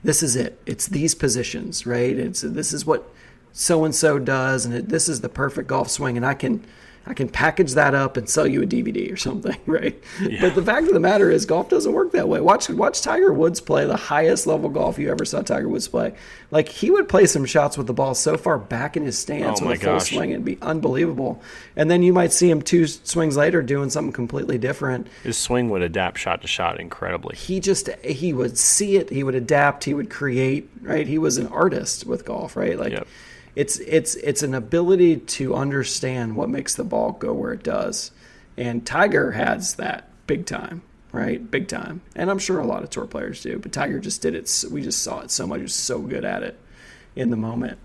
this is it. It's these positions, right? This is what so-and-so does, and this is the perfect golf swing, and I can package that up and sell you a DVD or something, right? Yeah. But the fact of the matter is golf doesn't work that way. Watch Tiger Woods play the highest level golf you ever saw Tiger Woods play. Like, he would play some shots with the ball so far back in his stance with a full swing, it'd be unbelievable. And then you might see him 2 swings later doing something completely different. His swing would adapt shot to shot incredibly. He would see it, he would adapt, he would create, right? He was an artist with golf, right? Like, yep. It's an ability to understand what makes the ball go where it does. And Tiger has that big time, right? Big time. And I'm sure a lot of tour players do, but Tiger just did it. We just saw it so much. He was so good at it in the moment.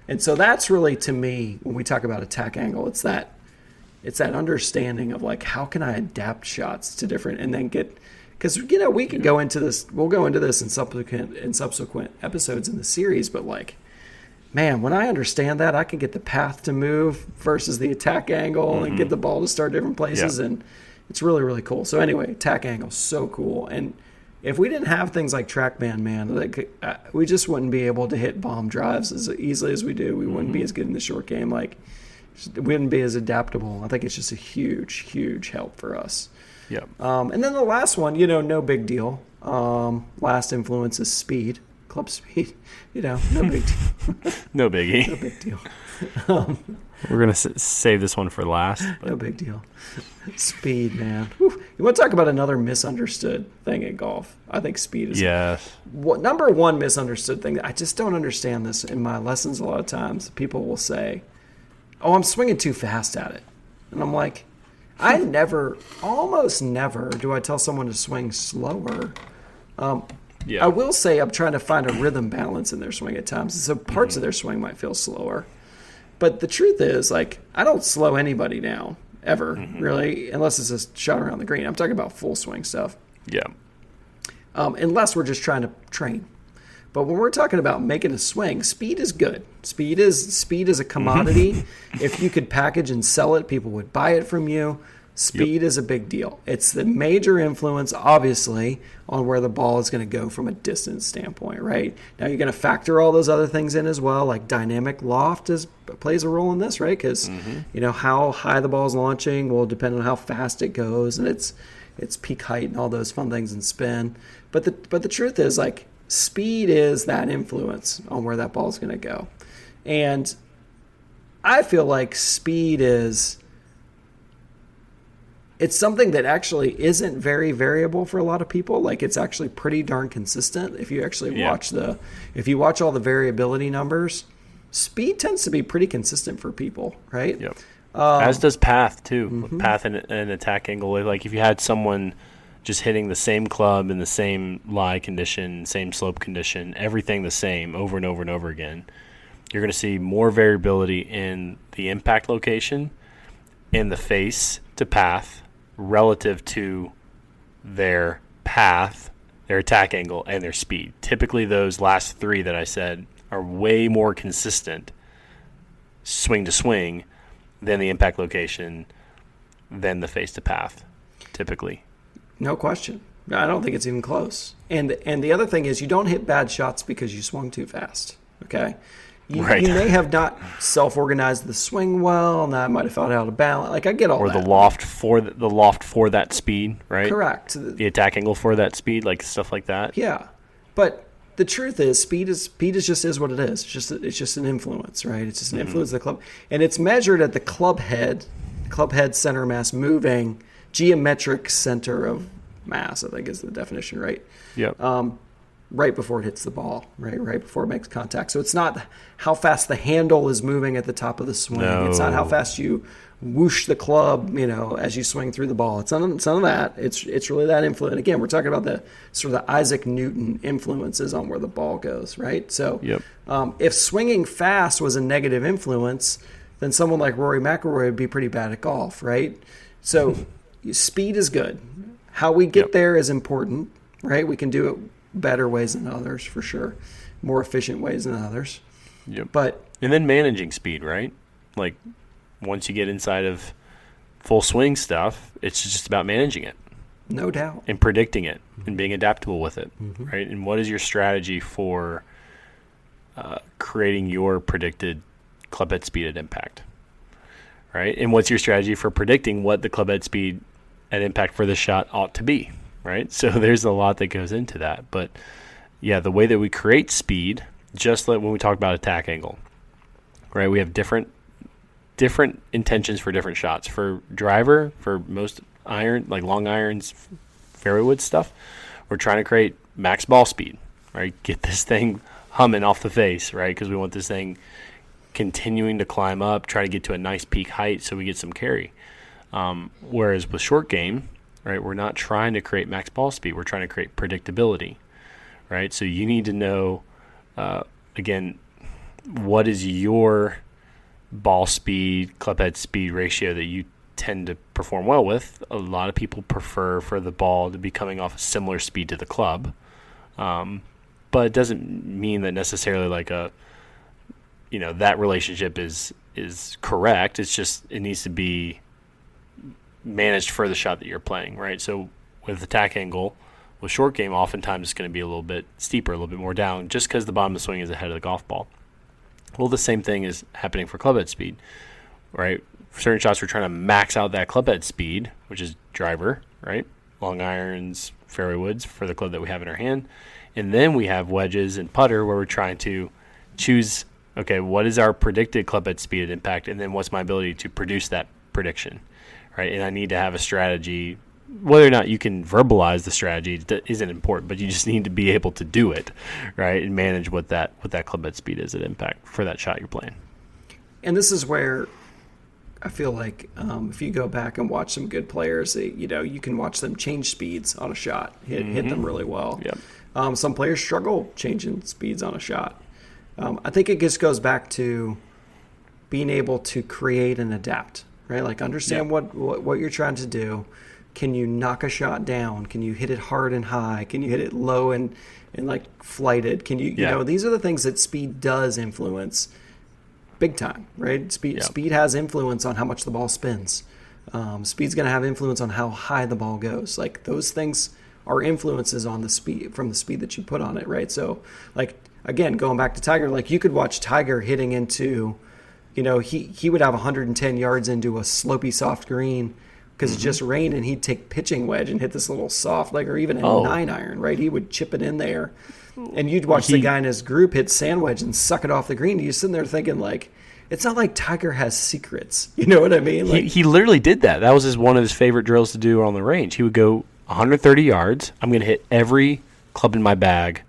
And so that's really, to me, when we talk about attack angle, it's that understanding of, like, how can I adapt shots to different, and then get, because, we could go into this, we'll go into this in subsequent episodes in the series, but, like, man, when I understand that, I can get the path to move versus the attack angle and get the ball to start different places. Yeah. And it's really, really cool. So anyway, attack angle, so cool. And if we didn't have things like TrackMan, man, like, we just wouldn't be able to hit bomb drives as easily as we do. We wouldn't be as good in the short game. Like, we wouldn't be as adaptable. I think it's just a huge, huge help for us. Yeah. And then the last one, no big deal. Last influence is speed. Club speed, no big deal. No biggie. No big deal. We're going to save this one for last. But. No big deal. Speed, man. Whew. You want to talk about another misunderstood thing in golf? I think speed is number one misunderstood thing. I just don't understand this in my lessons a lot of times. People will say, oh, I'm swinging too fast at it. And I'm like, almost never do I tell someone to swing slower. Yeah. I will say I'm trying to find a rhythm balance in their swing at times. So parts of their swing might feel slower. But the truth is, like, I don't slow anybody down, ever, really, unless it's a shot around the green. I'm talking about full swing stuff. Yeah. Unless we're just trying to train. But when we're talking about making a swing, speed is good. Speed is a commodity. If you could package and sell it, people would buy it from you. Speed is a big deal. It's the major influence, obviously, on where the ball is going to go from a distance standpoint, right? Now, you're going to factor all those other things in as well, like dynamic loft plays a role in this, right? Because, how high the ball is launching will depend on how fast it goes, and its peak height and all those fun things and spin. But the truth is, like, speed is that influence on where that ball is going to go. And I feel like speed is... It's something that actually isn't very variable for a lot of people. Like, it's actually pretty darn consistent. If you actually watch all the variability numbers, speed tends to be pretty consistent for people, right? Yep. As does path too. Path and attack angle. Like, if you had someone just hitting the same club in the same lie condition, same slope condition, everything the same over and over and over again, you're going to see more variability in the impact location, in the face to path, relative to their path, their attack angle, and their speed. Typically, those last three that I said are way more consistent swing to swing than the impact location, than the face to path, typically. No question. I don't think it's even close. And the other thing is, you don't hit bad shots because you swung too fast, okay? You may have not self-organized the swing well, and that might have felt out of balance. Like, I get all that. Or the loft for that speed, right? Correct. The attack angle for that speed, like stuff like that. Yeah, but the truth is, speed is just what it is. It's just an influence, right? It's just an influence of the club, and it's measured at the club head center mass moving, geometric center of mass, I think is the definition, right? Yep. right before it hits the ball, right before it makes contact. So it's not how fast the handle is moving at the top of the swing. No. It's not how fast you whoosh the club, as you swing through the ball. It's none of that. It's really that influence. Again, we're talking about the sort of the Isaac Newton influences on where the ball goes, right? So if swinging fast was a negative influence, then someone like Rory McIlroy would be pretty bad at golf, right? So speed is good. How we get there is important, right? We can do it better ways than others, for sure. More efficient ways than others. And then managing speed, right? Like, once you get inside of full swing stuff, it's just about managing it. No doubt. And predicting it and being adaptable with it, right? And what is your strategy for creating your predicted club head speed at impact, right? And what's your strategy for predicting what the club head speed at impact for the shot ought to be, right? So there's a lot that goes into that. But, yeah, the way that we create speed, just like when we talk about attack angle, right? We have different intentions for different shots. For driver, for most iron, like long irons, fairway wood stuff, we're trying to create max ball speed, right? Get this thing humming off the face, right? Because we want this thing continuing to climb up, try to get to a nice peak height so we get some carry. Whereas with short game, right, we're not trying to create max ball speed. We're trying to create predictability, right? So you need to know, again, what is your ball speed, club head speed ratio that you tend to perform well with. A lot of people prefer for the ball to be coming off a similar speed to the club. But it doesn't mean that necessarily like that relationship is correct. It's just it needs to be managed for the shot that you're playing, right? So with attack angle, with short game, oftentimes it's going to be a little bit steeper, a little bit more down, just because the bottom of the swing is ahead of the golf ball. Well, the same thing is happening for club head speed, right? For certain shots, we're trying to max out that club head speed, which is driver, right? Long irons, fairway woods for the club that we have in our hand. And then we have wedges and putter where we're trying to choose, okay, what is our predicted club head speed at impact, and then what's my ability to produce that prediction, right? And I need to have a strategy. Whether or not you can verbalize the strategy isn't important, but you just need to be able to do it, right, and manage what that club head speed is at impact for that shot you're playing. And this is where I feel like if you go back and watch some good players, you can watch them change speeds on a shot, hit them really well. Yep. Some players struggle changing speeds on a shot. I think it just goes back to being able to create and adapt, right? Like understand what you're trying to do. Can you knock a shot down? Can you hit it hard and high? Can you hit it low and like flighted? Can you these are the things that speed does influence big time, right? Speed has influence on how much the ball spins. Speed's going to have influence on how high the ball goes. Like those things are influences on the speed from the speed that you put on it, right? So like again, going back to Tiger, like you could watch Tiger hitting into, he would have 110 yards into a slopey soft green because it just rained, and he'd take pitching wedge and hit this little soft, like, or even a 9-iron, right? He would chip it in there. And you'd watch the guy in his group hit sand wedge and suck it off the green. You're sitting there thinking, like, it's not like Tiger has secrets. You know what I mean? Like, he literally did that. That was one of his favorite drills to do on the range. He would go 130 yards. I'm going to hit every club in my bag,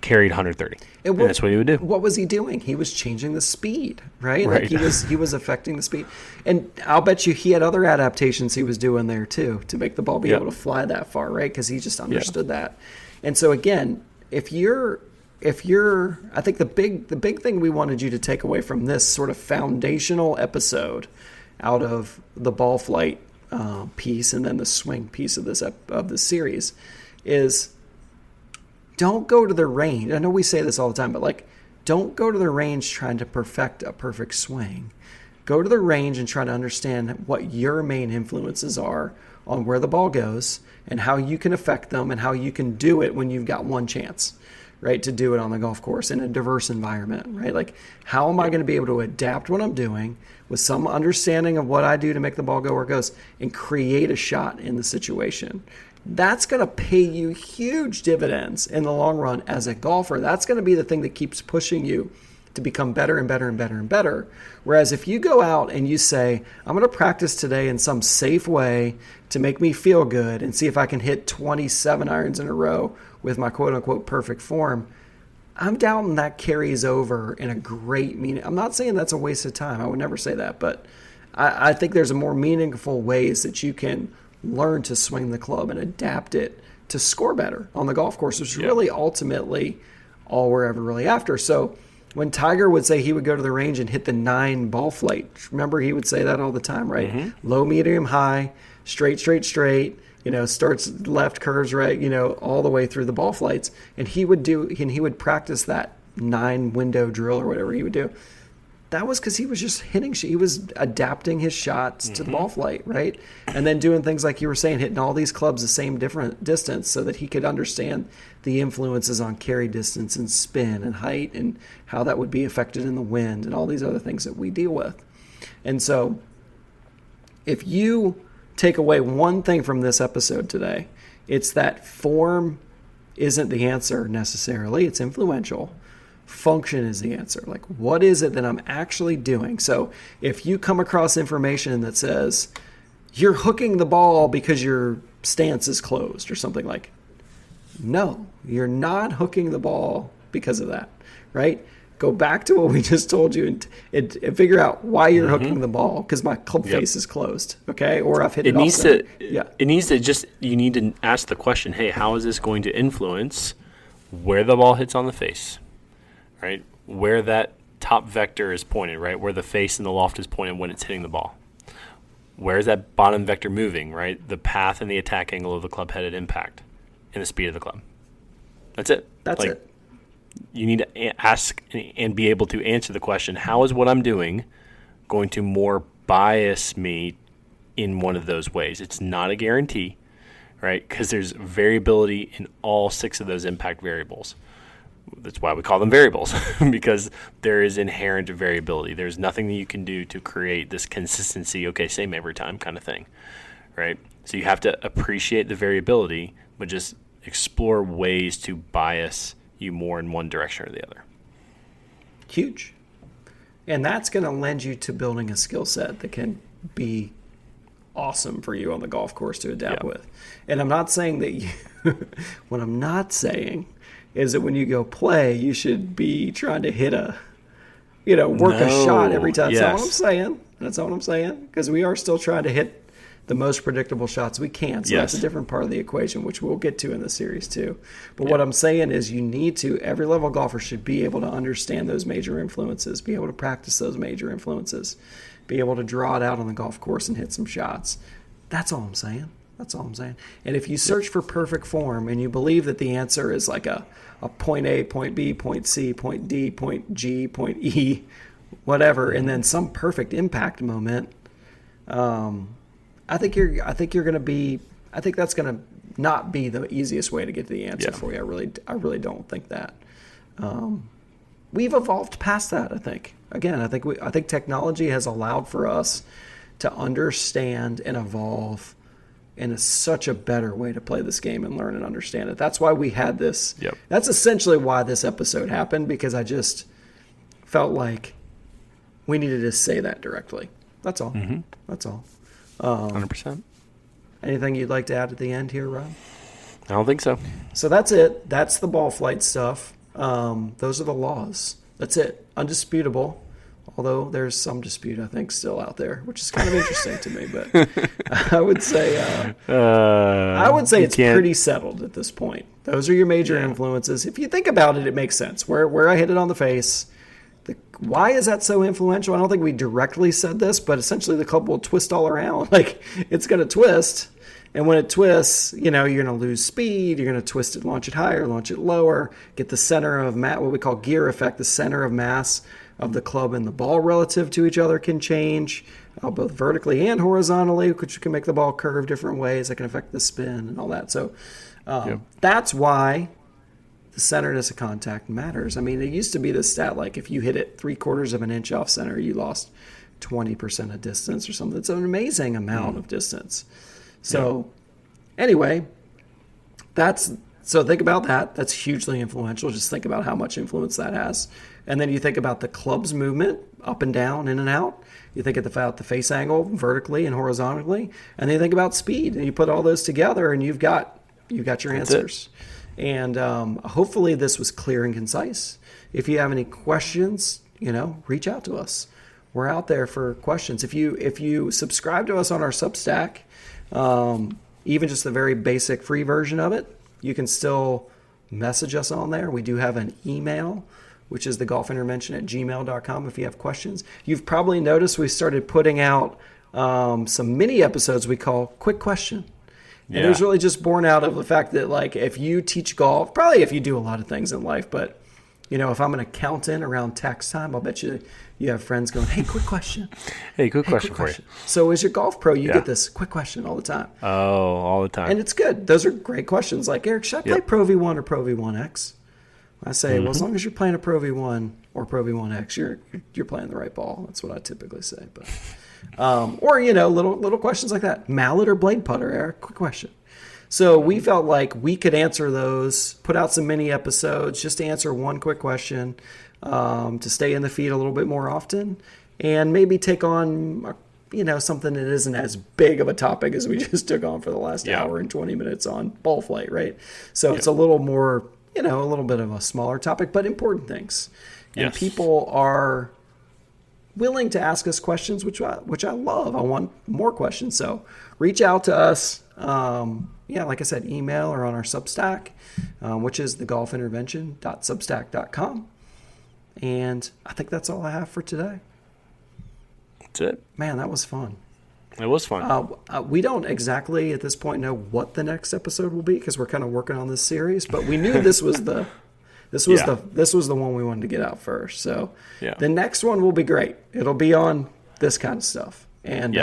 carried 130. And that's what he would do. What was he doing? He was changing the speed, right? Like he was affecting the speed. And I'll bet you he had other adaptations he was doing there too to make the ball be able to fly that far, right? Because he just understood that. And so again, if you're I think the big thing we wanted you to take away from this sort of foundational episode out of the ball flight piece and then the swing piece of this series is don't go to the range. I know we say this all the time, but like, don't go to the range trying to perfect a perfect swing. Go to the range and try to understand what your main influences are on where the ball goes and how you can affect them and how you can do it when you've got one chance, right, to do it on the golf course in a diverse environment, right? Like, how am I going to be able to adapt what I'm doing with some understanding of what I do to make the ball go where it goes and create a shot in the situation? That's going to pay you huge dividends in the long run as a golfer. That's going to be the thing that keeps pushing you to become better and better and better and better. Whereas if you go out and you say, I'm going to practice today in some safe way to make me feel good and see if I can hit 27 irons in a row with my quote unquote perfect form, I'm doubting that carries over in a great meaning. I'm not saying that's a waste of time. I would never say that, but I think there's a more meaningful ways that you can learn to swing the club and adapt it to score better on the golf course, which is really ultimately all we're ever really after. So when Tiger would say he would go to the range and hit the 9 ball flight, remember he would say that all the time, right? Mm-hmm. Low, medium, high, straight, straight, straight. Starts left, curves right, all the way through the ball flights. And he would practice that 9 window drill or whatever he would do. That was because he was just he was adapting his shots to the ball flight, right? And then doing things like you were saying, hitting all these clubs the same different distance so that he could understand the influences on carry distance and spin and height and how that would be affected in the wind and all these other things that we deal with. And so if you take away one thing from this episode today, it's that form isn't the answer necessarily. It's influential. Function is the answer. Like, what is it that I'm actually doing? So if you come across information that says you're hooking the ball because your stance is closed or something, like, no, you're not hooking the ball because of that, right? Go back to what we just told you and figure out why you're hooking the ball, because my club face is closed, okay? Or I've hit it off center. It needs to just, you need to ask the question, hey, how is this going to influence where the ball hits on the face, right? Where that top vector is pointed, right? Where the face and the loft is pointed when it's hitting the ball. Where is that bottom vector moving, right? The path and the attack angle of the club head at impact and the speed of the club. That's it. That's it. You need to ask and be able to answer the question, how is what I'm doing going to more bias me in one of those ways? It's not a guarantee, right? Because there's variability in all 6 of those impact variables. That's why we call them variables, because there is inherent variability. There's nothing that you can do to create this consistency, okay, same every time kind of thing, right? So you have to appreciate the variability, but just explore ways to bias you more in one direction or the other. Huge. And that's going to lend you to building a skill set that can be awesome for you on the golf course to adapt with. And I'm not saying that you, what I'm not saying is that when you go play, you should be trying to hit a shot every time. That's not what I'm saying. That's not what I'm saying. Because we are still trying to hit the most predictable shots we can. So that's a different part of the equation, which we'll get to in the series too. But what I'm saying is every level golfer should be able to understand those major influences, be able to practice those major influences, be able to draw it out on the golf course and hit some shots. That's all I'm saying. That's all I'm saying. And if you search for perfect form and you believe that the answer is like a point A, point B, point C, point D, point G, point E, whatever, and then some perfect impact moment, I think that's going to not be the easiest way to get to the answer for you. I really don't think that. We've evolved past that, I think. Again, I think technology has allowed for us to understand and evolve in such a better way to play this game and learn and understand it. That's why we had this. That's essentially why this episode happened, because I just felt like we needed to say that directly. That's all. That's all. 100%. Anything you'd like to add at the end here, Rob? I don't think so. So that's it. That's the ball flight stuff. Those are the laws. That's it. Undisputable. Although there's some dispute, I think, still out there, which is kind of interesting to me. But I would say it's pretty settled at this point. Those are your major influences. If you think about it, it makes sense. Where I hit it on the face. Why is that so influential? I don't think we directly said this, but essentially the club will twist all around. Like, it's going to twist. And when it twists, you're going to lose speed. You're going to twist it, launch it higher, launch it lower, get the center of mass, what we call gear effect, the center of mass of the club and the ball relative to each other can change, both vertically and horizontally, which can make the ball curve different ways that can affect the spin and all that. So that's why the centerness of contact matters. I mean, it used to be the stat, like if you hit it 3/4 of an inch off center, you lost 20% of distance or something. It's an amazing amount of distance. So anyway, so think about that. That's hugely influential. Just think about how much influence that has. And then you think about the club's movement up and down, in and out. You think about the face angle vertically and horizontally. And then you think about speed. And you put all those together and you've got your answers. And hopefully this was clear and concise. If you have any questions, reach out to us. We're out there for questions. If you subscribe to us on our Substack, even just the very basic free version of it, you can still message us on there. We do have an email, which is thegolfintervention@gmail.com if you have questions. You've probably noticed we started putting out some mini episodes we call Quick Question. And it was really just born out of the fact that, like, if you teach golf, probably if you do a lot of things in life, but, if I'm an accountant around tax time, I'll bet you have friends going, hey, quick question. Hey, quick question for you. So as your golf pro, you get this quick question all the time. Oh, all the time. And it's good. Those are great questions. Like, Eric, should I play Pro V1 or Pro V1X? I say, well, as long as you're playing a Pro V1 or Pro V1X, you're playing the right ball. That's what I typically say. But or little questions like that. Mallet or blade putter, Eric? Quick question. So we felt like we could answer those, put out some mini episodes just to answer one quick question, to stay in the feed a little bit more often, and maybe take on something that isn't as big of a topic as we just took on for the last hour and 20 minutes on ball flight, right? So it's a little more, a little bit of a smaller topic, but important things. And people are willing to ask us questions, which I love. I want more questions. So reach out to us. Like I said, email or on our Substack, which is thegolfintervention.substack.com. And I think that's all I have for today. That's it. Man, that was fun. It was fun. We don't exactly at this point know what the next episode will be because we're kind of working on this series, but we knew this was the one we wanted to get out first. So the next one will be great. It'll be on this kind of stuff. And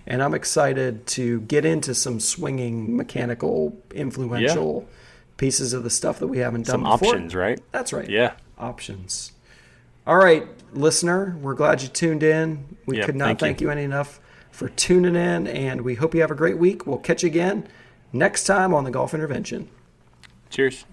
and I'm excited to get into some swinging, mechanical, influential pieces of the stuff that we haven't done before. Some options, right? That's right. Yeah. Options. All right, listener, we're glad you tuned in. We could not thank you enough for tuning in, and we hope you have a great week. We'll catch you again next time on The Golf Intervention. Cheers.